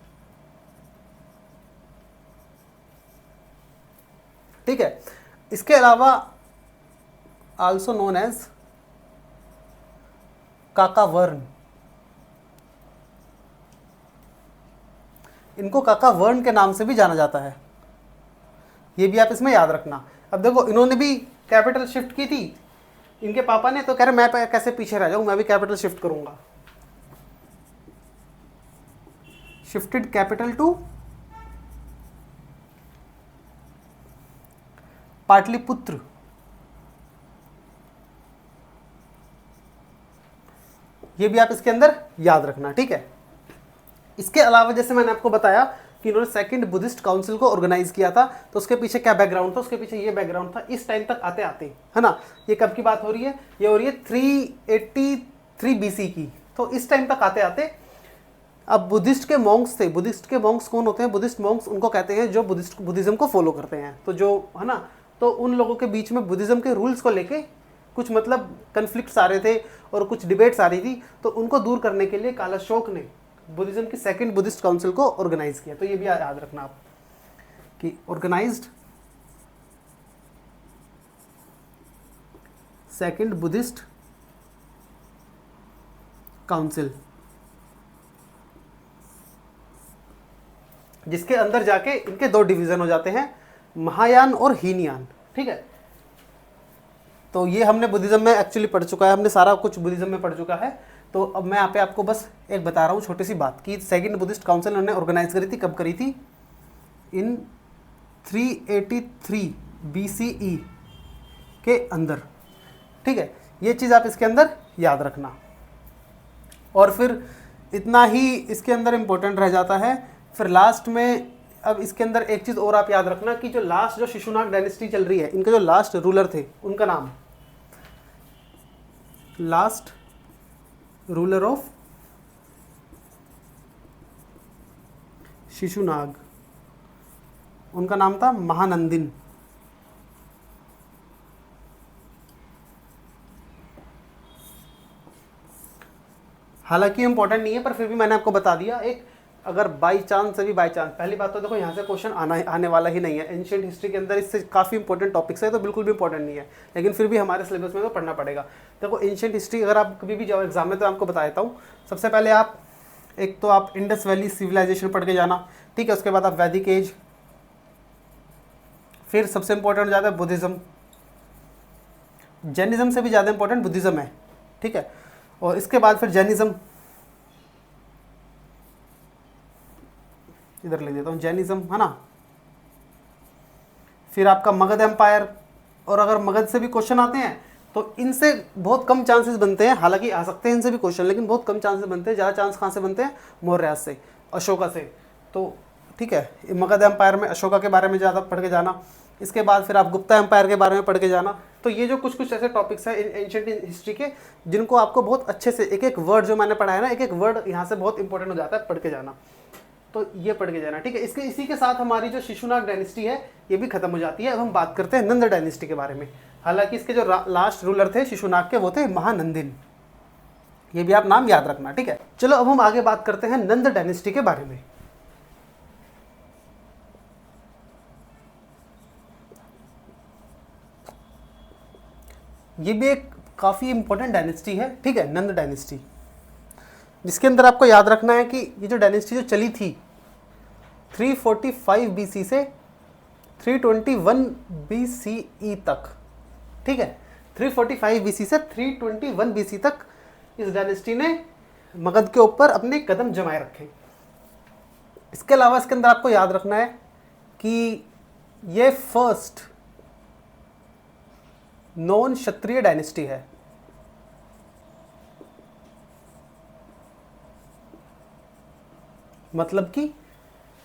Speaker 1: ठीक है, इसके अलावा आल्सो नोन एज काकावर्ण, इनको काकावर्ण के नाम से भी जाना जाता है, ये भी आप इसमें याद रखना। अब देखो इन्होंने भी कैपिटल शिफ्ट की थी इनके पापा ने, तो कह रहे मैं कैसे पीछे रह जाऊं, मैं भी कैपिटल शिफ्ट करूंगा। Shifted capital to Pataliputra. ये भी आप इसके अंदर याद रखना। ठीक है, इसके अलावा जैसे मैंने आपको बताया कि इन्होंने सेकंड बुद्धिस्ट काउंसिल को ऑर्गेनाइज किया था, तो उसके पीछे क्या बैकग्राउंड था, उसके पीछे ये बैकग्राउंड था। इस टाइम तक आते आते, है ना, ये कब की बात हो रही है, ये हो रही है 383 BC की। तो इस टाइम तक आते आते अब बुद्धिस्ट के मॉन्क्स थे, बुद्धिस्ट के मॉन्क्स कौन होते हैं, बुद्धिस्ट मॉन्क्स उनको कहते हैं जो बुद्धिज्म को फॉलो करते हैं। तो जो है ना, तो उन लोगों के बीच में बुद्धिज्म के रूल्स को लेके कुछ मतलब कन्फ्लिक्ट्स आ रहे थे और कुछ डिबेट्स आ रही थी, तो उनको दूर करने के लिए कालाशोक ने बुद्धिज्म की सेकंड बुद्धिस्ट काउंसिल को ऑर्गेनाइज किया। तो ये भी याद रखना आप कि ऑर्गेनाइज्ड सेकंड बुद्धिस्ट काउंसिल, जिसके अंदर जाके इनके दो डिवीजन हो जाते हैं, महायान और हीनयान। ठीक है, तो ये हमने बुद्धिज्म में एक्चुअली पढ़ चुका है, हमने सारा कुछ बुद्धिज्म में पढ़ चुका है। तो अब मैं यहाँ पे आपको बस एक बता रहा हूँ छोटी सी बात कि सेकंड बुद्धिस्ट काउंसिल उन्होंने ऑर्गेनाइज करी थी, कब करी थी, इन 383 BCE के अंदर। ठीक है, ये चीज़ आप इसके अंदर याद रखना। और फिर इतना ही इसके अंदर इम्पोर्टेंट रह जाता है। फिर लास्ट में अब इसके अंदर एक चीज़ और आप याद रखना कि जो लास्ट जो शिशुनाग डायनेस्टी चल रही है, इनके जो लास्ट रूलर थे उनका नाम, लास्ट रूलर ऑफ शिशुनाग, उनका नाम था महानंदिन। हालांकि इंपॉर्टेंट नहीं है पर फिर भी मैंने आपको बता दिया। एक अगर बाई चांस से भी, बाई चांस, पहली बात तो देखो यहाँ से क्वेश्चन आने वाला ही नहीं है। एंशिएंट हिस्ट्री के अंदर इससे काफ़ी इंपॉर्टेंट टॉपिक्स है, तो बिल्कुल भी इंपॉर्टेंट नहीं है, लेकिन फिर भी हमारे सिलेबस में तो पढ़ना पड़ेगा। देखो एंशिएंट हिस्ट्री अगर आप कभी भी जाओ एग्जाम में, तो आपको बता देता हूँ। सबसे पहले आप एक तो आप इंडस वैली सिविलाइजेशन पढ़ के जाना। ठीक है, उसके बाद आप वैदिक एज, फिर सबसे इंपॉर्टेंट हो जाता है बुद्धिज़्म। जैनिज्म से भी ज़्यादा इंपॉर्टेंट बुद्धिज़्म है। ठीक है, और इसके बाद फिर जैनिज्म, इधर ले देता हूँ जैनिज्म, है ना। फिर आपका मगध एम्पायर, और अगर मगध से भी क्वेश्चन आते हैं तो इनसे बहुत कम चांसेस बनते हैं, हालांकि आ सकते हैं इनसे भी क्वेश्चन, लेकिन बहुत कम चांसेस बनते हैं। ज़्यादा चांस कहाँ से बनते हैं, मौर्य से, अशोका से। तो ठीक है, मगध एम्पायर में अशोका के बारे में ज़्यादा पढ़ के जाना। इसके बाद फिर आप गुप्ता एम्पायर के बारे में पढ़ के जाना। तो ये जो कुछ कुछ ऐसे टॉपिक्स हैं एंशिएंट हिस्ट्री के, जिनको आपको बहुत अच्छे से एक एक वर्ड जो मैंने पढ़ा है ना, एक एक वर्ड यहाँ से बहुत इंपॉर्टेंट हो जाता है, पढ़ के जाना। तो ये पढ़ के जाना। ठीक है, इसी के साथ हमारी जो शिशुनाग डायनेस्टी है ये भी खत्म हो जाती है। अब हम बात करते हैं नंद डायनेस्टी के बारे में। हालांकि इसके जो लास्ट रूलर थे शिशुनाग के, वो थे महानंदिन। ये भी आप नाम याद रखना, ठीक है। चलो अब हम आगे बात करते हैं नंद डायनेस्टी के बारे में। ये भी एक काफ़ी इंपॉर्टेंट डायनेस्टी है, ठीक है, नंद डायनेस्टी, जिसके अंदर आपको याद रखना है कि ये जो डायनेस्टी जो चली थी 345 बीसी से 321 बीसीई तक, ठीक है, 345 बीसी से 321 बीसी तक इस डायनेस्टी ने मगध के ऊपर अपने कदम जमाए रखे। इसके अलावा इसके अंदर आपको याद रखना है कि ये फर्स्ट नॉन क्षत्रिय डायनेस्टी है। मतलब कि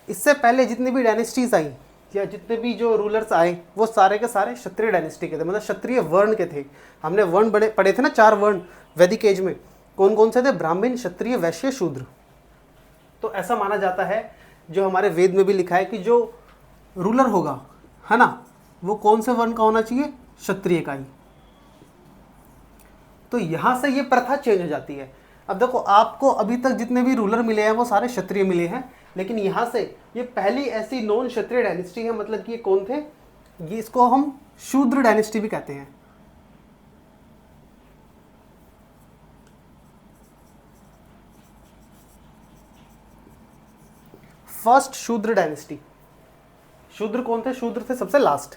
Speaker 1: इससे पहले जितनी भी डायनेस्टीज आई या जितने भी जो रूलर्स आए वो सारे के सारे क्षत्रिय डायनेस्टी के थे, मतलब क्षत्रिय वर्ण के थे। हमने वर्ण पढ़े थे ना, 4 वर्ण वैदिक एज में, कौन कौन से थे? ब्राह्मण, क्षत्रिय, वैश्य, शूद्र। तो ऐसा माना जाता है, जो हमारे वेद में भी लिखा है कि जो रूलर होगा, है ना, वो कौन से वर्ण का होना चाहिए? क्षत्रिय का ही। तो यहाँ से ये प्रथा चेंज हो जाती है। अब देखो, आपको अभी तक जितने भी रूलर मिले हैं वो सारे क्षत्रिय मिले हैं, लेकिन यहाँ से ये पहली ऐसी नॉन क्षत्रिय डायनेस्टी है। मतलब कि ये कौन थे? ये इसको हम शूद्र डायनेस्टी भी कहते हैं। फर्स्ट शूद्र डायनेस्टी। शूद्र कौन थे? शूद्र थे सबसे लास्ट।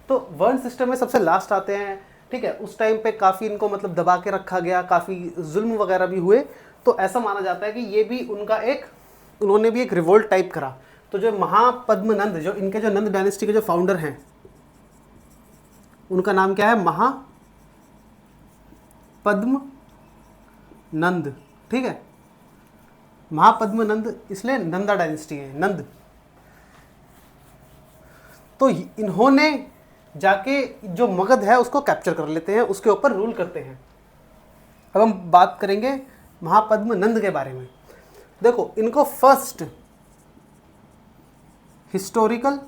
Speaker 1: तो वर्ण सिस्टम में सबसे लास्ट आते हैं, ठीक है। उस टाइम पे काफ़ी इनको मतलब दबा के रखा गया, काफ़ी जुल्म वगैरह भी हुए। तो ऐसा माना जाता है कि ये भी उनका उन्होंने भी एक रिवोल्ट टाइप करा। तो जो महापद्मनंद, जो इनके जो नंद डायनेस्टी के जो फाउंडर हैं, उनका नाम क्या है? महापद्मनंद, ठीक है। महापद्मनंद, इसलिए नंदा डायनेस्टी है, नंद। तो इन्होंने जाके जो मगध है उसको कैप्चर कर लेते हैं, उसके ऊपर रूल करते हैं। अब हम बात करेंगे महापद्मनंद के बारे में। देखो, इनको first historical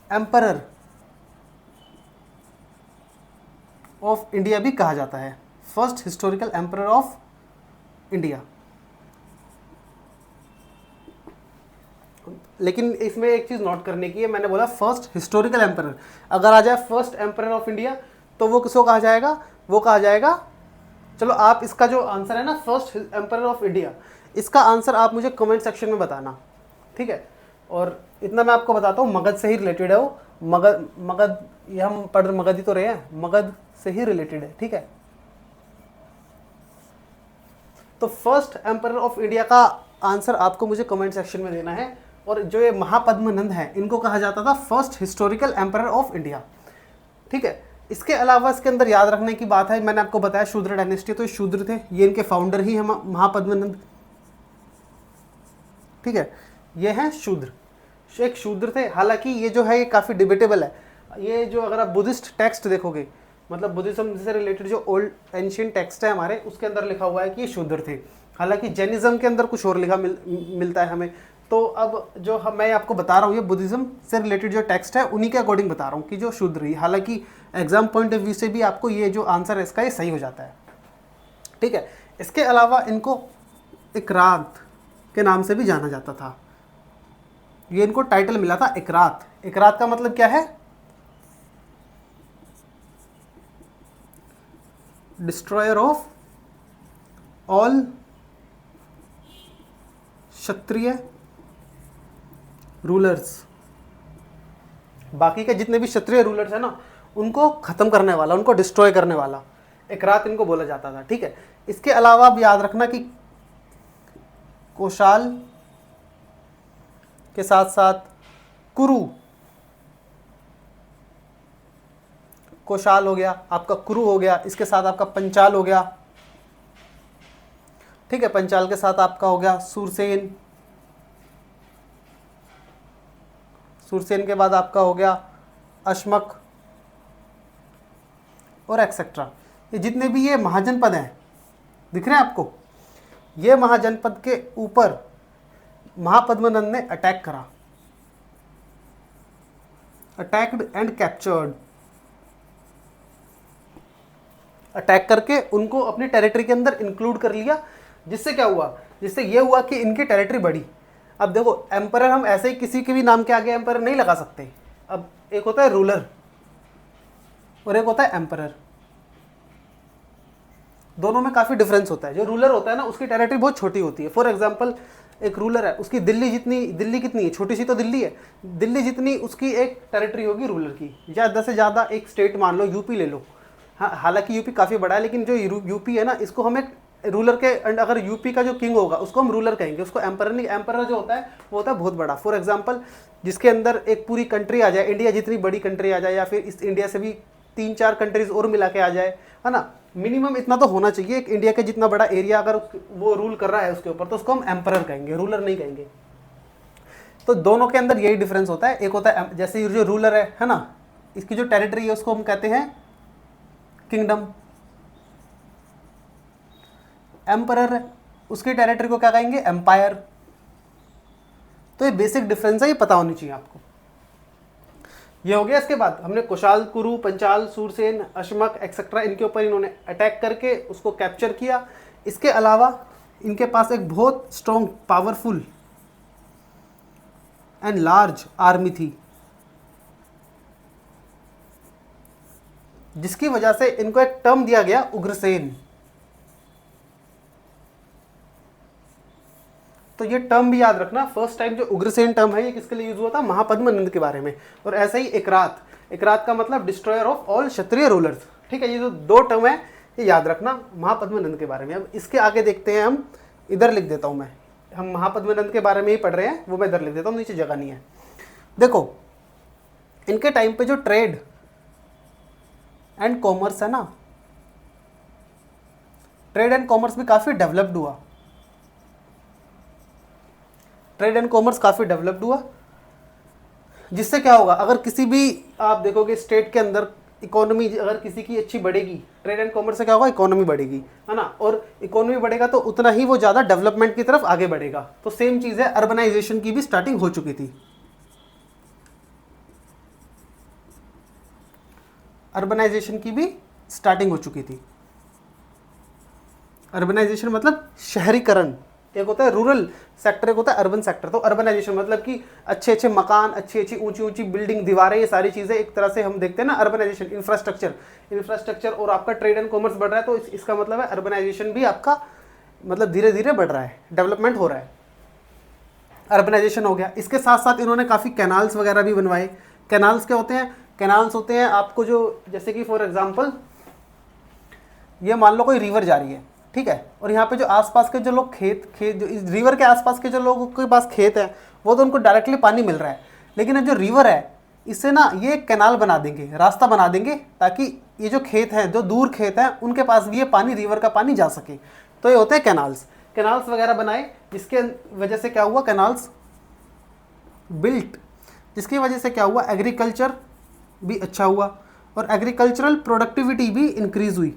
Speaker 1: emperor of India भी कहा जाता है। First historical emperor of India. लेकिन इसमें एक चीज़ नोट करने की है, मैंने बोला फर्स्ट हिस्टोरिकल एम्परर। अगर आ जाए फर्स्ट एम्परर ऑफ इंडिया तो वो किसको कहा जाएगा? वो कहा जाएगा, चलो आप इसका जो आंसर है ना फर्स्ट एम्परर ऑफ इंडिया, इसका आंसर आप मुझे कमेंट सेक्शन में बताना, ठीक है। और इतना मैं आपको बताता हूँ, मगध से ही रिलेटेड है वो। मगध ये हम मगध ही तो रहे हैं, मगध से ही रिलेटेड है, ठीक है। तो फर्स्ट एम्परर ऑफ इंडिया का आंसर आपको मुझे कमेंट सेक्शन में देना है। और जो ये महापद्मनंद है, इनको कहा जाता था first historical emperor of India, ठीक है। इसके अलावा इसके अंदर याद रखने की बात है, मैंने आपको बताया शूद्र डायनेस्टी, तो ये शूद्र थे, ये इनके फाउंडर ही हैं महापद्मनंद, ठीक है। ये हैं शूद्र, एक शूद्र थे। हालांकि ये जो है ये काफ़ी डिबेटेबल है। ये जो अगर आप बुद्धिस्ट टेक्स्ट देखोगे, मतलब बुद्धिज्म से रिलेटेड जो ओल्ड एंशियंट टेक्स्ट है हमारे, उसके अंदर लिखा हुआ है कि ये शूद्र थे। हालांकि जैनिज्म के अंदर कुछ और लिखा मिलता है हमें। तो अब जो मैं आपको बता रहा हूँ, ये बुद्धिज्म से रिलेटेड जो टेक्स्ट है उन्हीं के अकॉर्डिंग बता रहा हूँ कि जो शूद्र ही। हालांकि एग्जाम पॉइंट ऑफ व्यू से भी आपको ये जो आंसर है इसका ये सही हो जाता है, ठीक है। इसके अलावा इनको इकरात के नाम से भी जाना जाता था। ये इनको टाइटल मिला था इकरात। इकरात का मतलब क्या है? Destroyer of all Kshatriya rulers. बाकी के जितने भी क्षत्रिय रूलर्स हैं ना, उनको खत्म करने वाला, उनको डिस्ट्रॉय करने वाला, इकरात इनको बोला जाता था, ठीक है। इसके अलावा आप याद रखना कि कोशाल के साथ साथ कुरु, कोशाल हो गया आपका, कुरु हो गया, इसके साथ आपका पंचाल हो गया, ठीक है। पंचाल के साथ आपका हो गया सूरसेन, सूरसेन के बाद आपका हो गया अश्मक और एक्सेट्रा। ये जितने भी ये महाजनपद हैं, दिख रहे हैं आपको, ये महाजनपद के ऊपर महापद्मनंद ने अटैक करा। अटैक्ड एंड कैप्चर्ड, अटैक करके उनको अपनी टेरिटरी के अंदर इंक्लूड कर लिया, जिससे क्या हुआ, जिससे ये हुआ कि इनकी टेरिटरी बढ़ी। अब देखो एम्परर हम ऐसे ही किसी के भी नाम के आगे एम्परर नहीं लगा सकते। अब एक होता है रूलर और एक होता है एम्परर, दोनों में काफ़ी डिफरेंस होता है। जो रूलर होता है ना उसकी टेरिटरी बहुत छोटी होती है। फॉर एग्जांपल एक रूलर है, उसकी दिल्ली कितनी है, छोटी सी तो दिल्ली है, दिल्ली जितनी उसकी एक टेरिटरी होगी रूलर की। ज़्यादा से ज़्यादा एक स्टेट मान लो, यूपी ले लो। हाँ, हालांकि यूपी काफ़ी बड़ा है, लेकिन जो यूपी है ना, इसको हम एक रूलर के, अगर यूपी का जो किंग होगा उसको हम रूलर कहेंगे, उसको एम्परर नहीं। एम्परर जो होता है वो होता है बहुत बड़ा। फॉर एग्जांपल जिसके अंदर एक पूरी कंट्री आ जाए, इंडिया जितनी बड़ी कंट्री आ जाए, या फिर इस इंडिया से भी 3-4 कंट्रीज और मिला के आ जाए, है ना, मिनिमम इतना तो होना चाहिए। एक इंडिया के जितना बड़ा एरिया अगर वो रूल कर रहा है उसके ऊपर, तो उसको हम एम्परर कहेंगे, रूलर नहीं कहेंगे। तो दोनों के अंदर यही डिफरेंस होता है। एक होता है जैसे ये जो रूलर है ना, इसकी जो टेरिटरी है उसको हम कहते हैं किंगडम। एम्परर है, उसकी टेरिटरी को क्या कहेंगे, एम्पायर। तो ये बेसिक डिफरेंस है, ये पता होनी चाहिए आपको। ये हो गया। इसके बाद हमने कुशाल, कुरु, पंचाल, सूरसेन, अशमक एक्सेट्रा, इनके ऊपर इन्होंने अटैक करके उसको कैप्चर किया। इसके अलावा इनके पास एक बहुत strong, powerful and large army थी, जिसकी वजह से इनको एक टर्म दिया गया उग्रसेन। तो ये टर्म भी याद रखना। फर्स्ट टाइम जो उग्रसेन टर्म है ये किसके लिए यूज हुआ था, महापद्मनंद के बारे में। और ऐसा ही एकरात, एकरात का मतलब destroyer of all Kshatriya rulers. ठीक है, ये जो 2 टर्म है ये याद रखना महापद्मनंद के बारे में। अब इसके आगे देखते हैं हम, इधर लिख देता हूं मैं, हम महापद्मनंद के बारे में ही पढ़ रहे हैं, वो मैं इधर लिख देता हूँ, नीचे जगह नहीं है। देखो इनके टाइम पे जो ट्रेड एंड कॉमर्स है ना, ट्रेड एंड कॉमर्स भी काफी डेवलप्ड हुआ। ट्रेड एंड कॉमर्स काफ़ी डेवलप्ड हुआ, जिससे क्या होगा, अगर किसी भी आप देखोगे स्टेट के अंदर इकोनॉमी अगर किसी की अच्छी बढ़ेगी, ट्रेड एंड कॉमर्स से क्या होगा, इकोनॉमी बढ़ेगी, है ना। और इकोनॉमी बढ़ेगा तो उतना ही वो ज़्यादा डेवलपमेंट की तरफ आगे बढ़ेगा। तो सेम चीज़ है, अर्बनाइजेशन की भी स्टार्टिंग हो चुकी थी। अर्बनाइजेशन की भी स्टार्टिंग हो चुकी थी। अर्बनाइजेशन मतलब शहरीकरण। एक होता है रूरल सेक्टर, एक होता है अर्बन सेक्टर। तो अर्बनाइजेशन मतलब कि अच्छे अच्छे मकान, अच्छी अच्छी ऊंची ऊंची बिल्डिंग, दीवारें, ये सारी चीज़ें एक तरह से हम देखते हैं ना अर्बनाइजेशन। इंफ्रास्ट्रक्चर और आपका ट्रेड एंड कॉमर्स बढ़ रहा है, तो इसका मतलब है अर्बनाइजेशन भी आपका मतलब धीरे धीरे बढ़ रहा है, डेवलपमेंट हो रहा है। अर्बनाइजेशन हो गया। इसके साथ साथ इन्होंने काफ़ी कैनाल्स वगैरह भी बनवाए। कैनाल्स क्या होते हैं, कैनाल्स होते हैं आपको जो, जैसे कि फॉर एग्जाम्पल ये मान लो कोई रिवर जा रही है, ठीक है, और यहाँ पे जो आसपास के जो लोग खेत जो इस रिवर के आसपास के जो लोगों के पास खेत है, वो तो उनको डायरेक्टली पानी मिल रहा है। लेकिन अब जो रिवर है इससे ना ये कैनाल बना देंगे, रास्ता बना देंगे, ताकि ये जो खेत हैं, जो दूर खेत हैं, उनके पास भी ये पानी, रिवर का पानी जा सके। तो ये होते हैं कैनाल्स। कैनाल्स वगैरह बनाए, जिसके वजह से क्या हुआ, कैनाल्स बिल्ट, जिसकी वजह से क्या हुआ, एग्रीकल्चर भी अच्छा हुआ और एग्रीकल्चरल प्रोडक्टिविटी भी इंक्रीज हुई।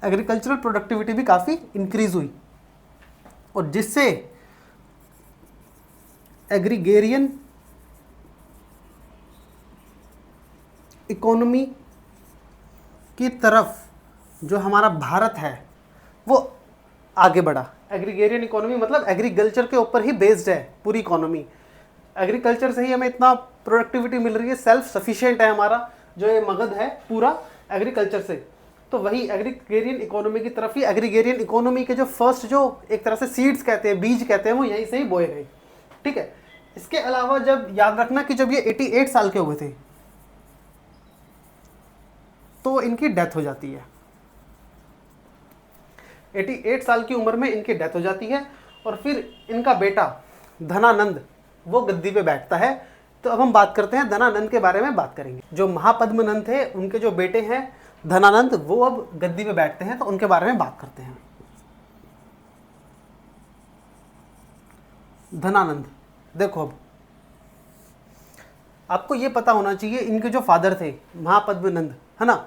Speaker 1: एग्रीकल्चरल प्रोडक्टिविटी भी काफ़ी इंक्रीज हुई, और जिससे एग्रीगेरियन इकोनॉमी की तरफ जो हमारा भारत है वो आगे बढ़ा। एग्रीगेरियन इकोनॉमी मतलब एग्रीकल्चर के ऊपर ही बेस्ड है पूरी इकोनॉमी। एग्रीकल्चर से ही हमें इतना प्रोडक्टिविटी मिल रही है, सेल्फ सफिशिएंट है हमारा जो ये मगध है पूरा एग्रीकल्चर से। तो वही एग्रीगेरियन इकोनॉमी की तरफ ही, एग्रीगेरियन इकोनॉमी के जो फर्स्ट जो एक तरह से सीड्स कहते हैं, बीज कहते हैं, वो यहीं से ही बोए गए। ठीक है, इसके अलावा जब याद रखना कि जब ये 88 साल के हुए थे तो इनकी डेथ हो जाती है। 88 साल की उम्र में इनकी डेथ हो जाती है, और फिर इनका बेटा धनानंद वो गद्दी पे बैठता है। तो अब हम बात करते हैं धनानंद के बारे में बात करेंगे। जो महापद्मनंद थे उनके जो बेटे हैं धनानंद, वो अब गद्दी पे बैठते हैं, तो उनके बारे में बात करते हैं। धनानंद, देखो अब आपको ये पता होना चाहिए, इनके जो फादर थे महापद्मनंद, है ना,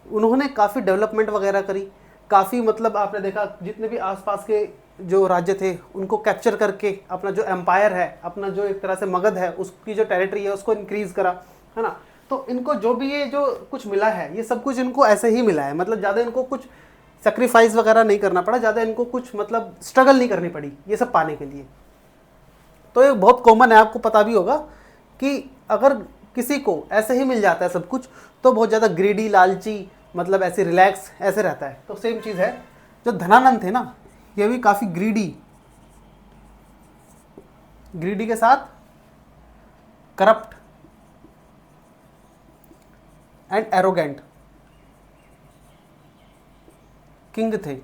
Speaker 1: उन्होंने काफ़ी डेवलपमेंट वगैरह करी, काफ़ी मतलब आपने देखा जितने भी आसपास के जो राज्य थे उनको कैप्चर करके अपना जो एम्पायर है, अपना जो एक तरह से मगध है, उसकी जो टेरिटरी है उसको इंक्रीज करा, है ना। तो इनको जो भी ये जो कुछ मिला है ये सब कुछ इनको ऐसे ही मिला है, मतलब ज़्यादा इनको कुछ सेक्रीफाइस वगैरह नहीं करना पड़ा, ज़्यादा इनको कुछ मतलब स्ट्रगल नहीं करनी पड़ी ये सब पाने के लिए। तो ये बहुत कॉमन है, आपको पता भी होगा कि अगर किसी को ऐसे ही मिल जाता है सब कुछ तो बहुत ज़्यादा ग्रीडी, लालची, मतलब ऐसे रिलैक्स ऐसे रहता है। तो सेम चीज़ है, जो धनानंद थे ना ये भी काफ़ी ग्रीडी के साथ करप्ट एंड एरोगेंट किंग थे।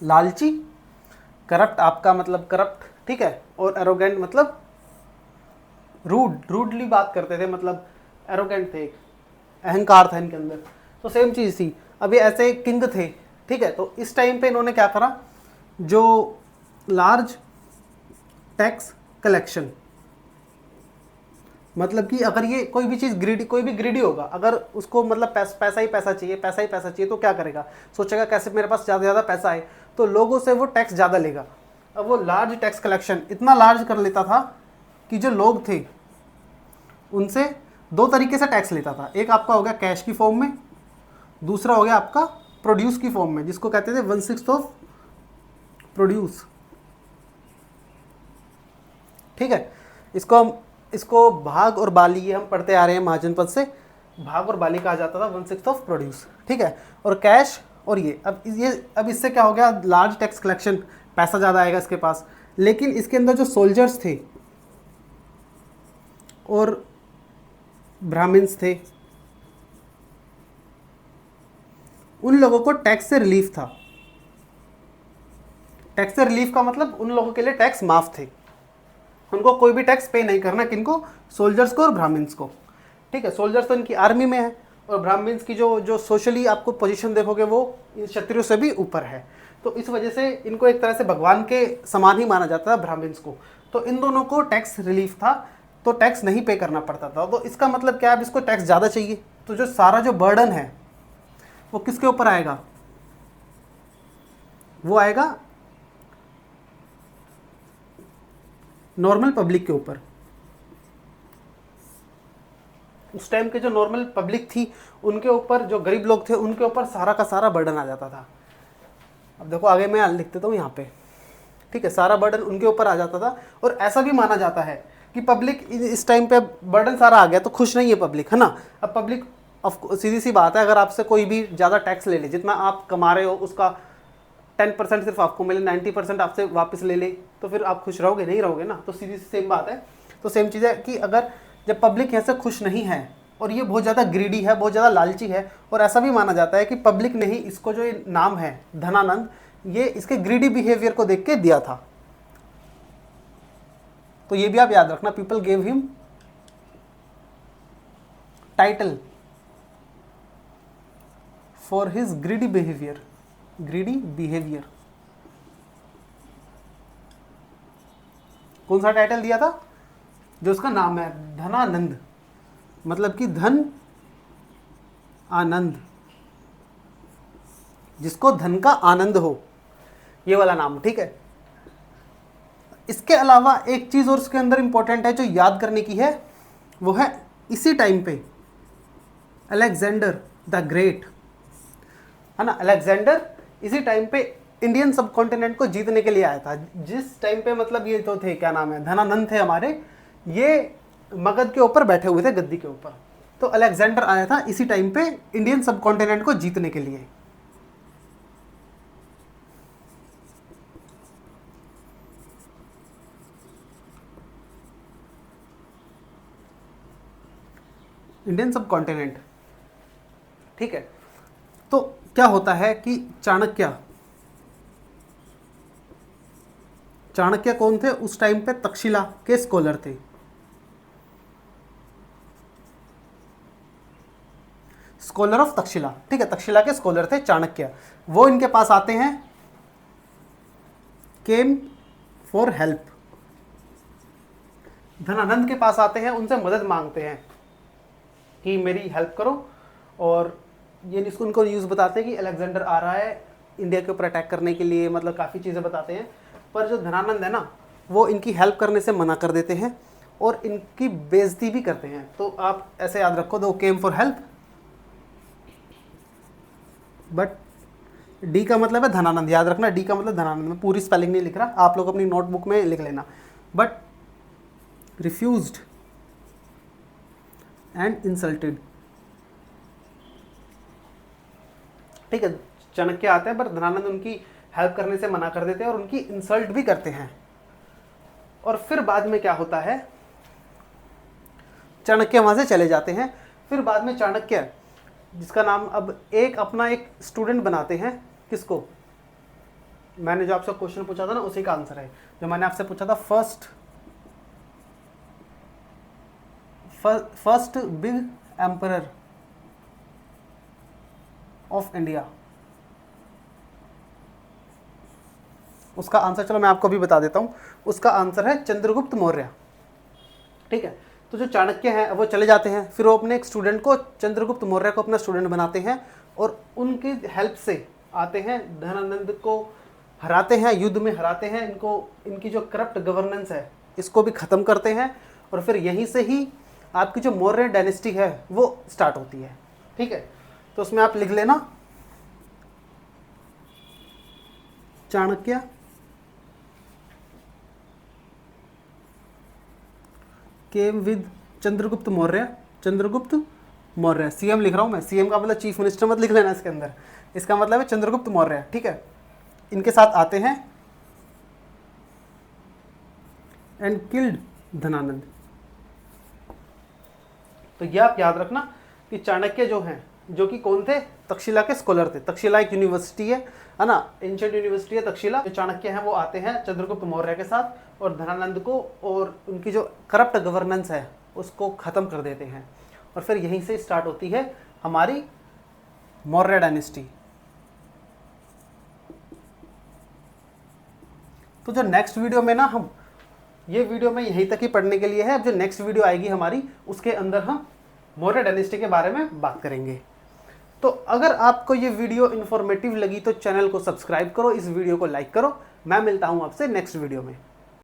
Speaker 1: लालची, करप्ट आपका मतलब करप्ट, ठीक है, और एरोगेंट मतलब रूडली बात करते थे, मतलब एरोगेंट थे, अहंकार था इनके अंदर। तो सेम चीज़ थी। अभी ऐसे किंग थे, ठीक है। तो इस टाइम पे इन्होंने क्या करा, जो लार्ज टैक्स कलेक्शन, मतलब कि अगर ये कोई भी चीज़ ग्रीडी, कोई भी ग्रीडी होगा, अगर उसको मतलब पैसा ही पैसा चाहिए, पैसा ही पैसा चाहिए, तो क्या करेगा, सोचेगा कैसे मेरे पास ज़्यादा से ज़्यादा पैसा आए, तो लोगों से वो टैक्स ज़्यादा लेगा। अब वो लार्ज टैक्स कलेक्शन इतना लार्ज कर लेता था कि जो लोग थे उनसे दो तरीके से टैक्स लेता था। एक आपका हो गया कैश की फॉर्म में, दूसरा हो गया आपका प्रोड्यूस की फॉर्म में, जिसको कहते थे 1/6 ऑफ प्रोड्यूस, ठीक है। इसको भाग और बाली, ये हम पढ़ते आ रहे हैं महाजनपद से, भाग और बाली कहा जाता था 1/6 ऑफ प्रोड्यूस, ठीक है। और कैश और ये अब इससे क्या हो गया, लार्ज टैक्स कलेक्शन, पैसा ज़्यादा आएगा इसके पास। लेकिन इसके अंदर जो सोल्जर्स थे और ब्राह्मण्स थे, उन लोगों को टैक्स से रिलीफ था। टैक्स से रिलीफ का मतलब उन लोगों के लिए टैक्स माफ थे, उनको कोई भी टैक्स पे नहीं करना। किनको, सोल्जर्स को और ब्राह्मण्स को, ठीक है। सोल्जर्स तो इनकी आर्मी में है, और ब्राह्मण्स की जो सोशली आपको पोजीशन देखोगे वो क्षत्रियों से भी ऊपर है। तो इस वजह से इनको एक तरह से भगवान के समान ही माना जाता है ब्राह्मण्स को। तो इन दोनों को टैक्स रिलीफ था, तो टैक्स नहीं पे करना पड़ता था। तो इसका मतलब क्या है, अब इसको टैक्स ज़्यादा चाहिए, तो जो सारा जो बर्डन है वो किसके ऊपर आएगा, वो आएगा नॉर्मल पब्लिक के ऊपर। उस टाइम के जो नॉर्मल पब्लिक थी उनके ऊपर, जो गरीब लोग थे उनके ऊपर सारा का सारा बर्डन आ जाता था। अब देखो आगे मैं लिख देता हूँ यहाँ पे, ठीक है, सारा बर्डन उनके ऊपर आ जाता था। और ऐसा भी माना जाता है कि पब्लिक इस टाइम पे बर्डन सारा आ गया तो खुश नहीं है पब्लिक, है ना। अब पब्लिक, सीधी सी बात है, अगर आपसे कोई भी ज़्यादा टैक्स ले ले, जितना आप कमा रहे हो उसका 10% सिर्फ आपको मिले, 90% आपसे वापस ले ले, तो फिर आप खुश रहोगे, नहीं रहोगे ना। तो सीधी सी सेम बात है। तो सेम चीज़ है कि अगर जब पब्लिक यहाँ से खुश नहीं है और ये बहुत ज़्यादा ग्रीडी है, बहुत ज़्यादा लालची है, और ऐसा भी माना जाता है कि पब्लिक ने ही इसको जो ये नाम है धनानंद, ये इसके ग्रीडी बिहेवियर को देख के दिया था। तो ये भी आप याद रखना, people gave him title for his greedy behaviour. Greedy behaviour, कौन सा टाइटल दिया था, जो उसका नाम है धनानंद, मतलब कि धन आनंद, जिसको धन का आनंद हो, ये वाला नाम, ठीक है। इसके अलावा एक चीज और उसके अंदर इंपॉर्टेंट है जो याद करने की है, वो है इसी टाइम पे अलेक्जेंडर द ग्रेट, है ना। अलेक्जेंडर इसी टाइम पे इंडियन सब कॉन्टिनेंट को जीतने के लिए आया था। जिस टाइम पे मतलब ये तो थे, क्या नाम है, धनानंद थे हमारे, ये मगध के ऊपर बैठे हुए थे, गद्दी के ऊपर। तो अलेक्जेंडर आया था इसी टाइम पे इंडियन सब कॉन्टिनेंट को जीतने के लिए। इंडियन सब कॉन्टिनेंट, ठीक है। तो क्या होता है कि चाणक्य कौन थे उस टाइम पे, तक्षशिला के स्कॉलर थे। स्कॉलर ऑफ तक्षशिला, ठीक है, तक्षशिला के स्कॉलर थे चाणक्य। वो इनके पास आते हैं, केम फॉर हेल्प, धनानंद के पास आते हैं, उनसे मदद मांगते हैं कि मेरी हेल्प करो और ये इसको उनको न्यूज़ बताते हैं कि अलेक्जेंडर आ रहा है इंडिया के ऊपर अटैक करने के लिए, मतलब काफ़ी चीज़ें बताते हैं। पर जो धनानंद है ना, वो इनकी हेल्प करने से मना कर देते हैं और इनकी बेइज्जती भी करते हैं। तो आप ऐसे याद रखो, दो came for help, but D का मतलब है धनानंद, याद रखना डी का मतलब धनानंद। मैं पूरी स्पेलिंग नहीं लिख रहा, आप लोग अपनी नोटबुक में लिख लेना। बट रिफ्यूज्ड एंड इंसल्टेड, ठीक है। चाणक्य आते हैं पर धनानंद उनकी हेल्प करने से मना कर देते हैं और उनकी इंसल्ट भी करते हैं। और फिर बाद में क्या होता है, चाणक्य वहां से चले जाते हैं। फिर बाद में चाणक्य, जिसका नाम अब एक अपना एक स्टूडेंट बनाते हैं, किसको, मैंने जो आपसे क्वेश्चन पूछा था ना उसी का आंसर है जो मैंने आपसे पूछा था, first big emperor of India. उसका आंसर चलो मैं आपको भी बता देता हूं, उसका आंसर है चंद्रगुप्त मौर्य, ठीक है। तो जो चाणक्य हैं वो चले जाते हैं, फिर वो अपने एक स्टूडेंट को, चंद्रगुप्त मौर्य को अपना स्टूडेंट बनाते हैं और उनकी हेल्प से आते हैं, धनानंद को हराते हैं, युद्ध में हराते हैं, इनको, इनकी जो करप्ट गवर्नेंस है इसको भी ख़त्म करते हैं। और फिर यहीं से ही आपकी जो मौर्य डायनेस्टी है वो स्टार्ट होती है, ठीक है। तो उसमें आप लिख लेना Chanakya came with Chandragupta Maurya, Chandragupta Maurya, CM लिख रहा हूं मैं, सीएम का मतलब चीफ मिनिस्टर मत लिख लेना इसके अंदर, इसका मतलब है चंद्रगुप्त मौर्य, ठीक है। इनके साथ आते हैं एंड किल्ड धनानंद। तो ये आप याद रखना कि चाणक्य जो हैं, जो कि कौन थे, तक्षशिला के स्कॉलर थे। तक्षशिला एक यूनिवर्सिटी है ना, एंशिएंट यूनिवर्सिटी है तक्षशिला। जो चाणक्य हैं वो आते हैं चंद्रगुप्त मौर्य के साथ और धनानंद को और उनकी जो करप्ट गवर्नेंस है उसको ख़त्म कर देते हैं। और फिर यहीं से स्टार्ट होती है हमारी मौर्य डायनेस्टी। तो जो नेक्स्ट वीडियो में ना, हम ये वीडियो में यहीं तक ही पढ़ने के लिए है। अब जो नेक्स्ट वीडियो आएगी हमारी, उसके अंदर हम मौर्य डायनेस्टी के बारे में बात करेंगे। तो अगर आपको ये वीडियो इन्फॉर्मेटिव लगी तो चैनल को सब्सक्राइब करो, इस वीडियो को लाइक करो। मैं मिलता हूँ आपसे नेक्स्ट वीडियो में।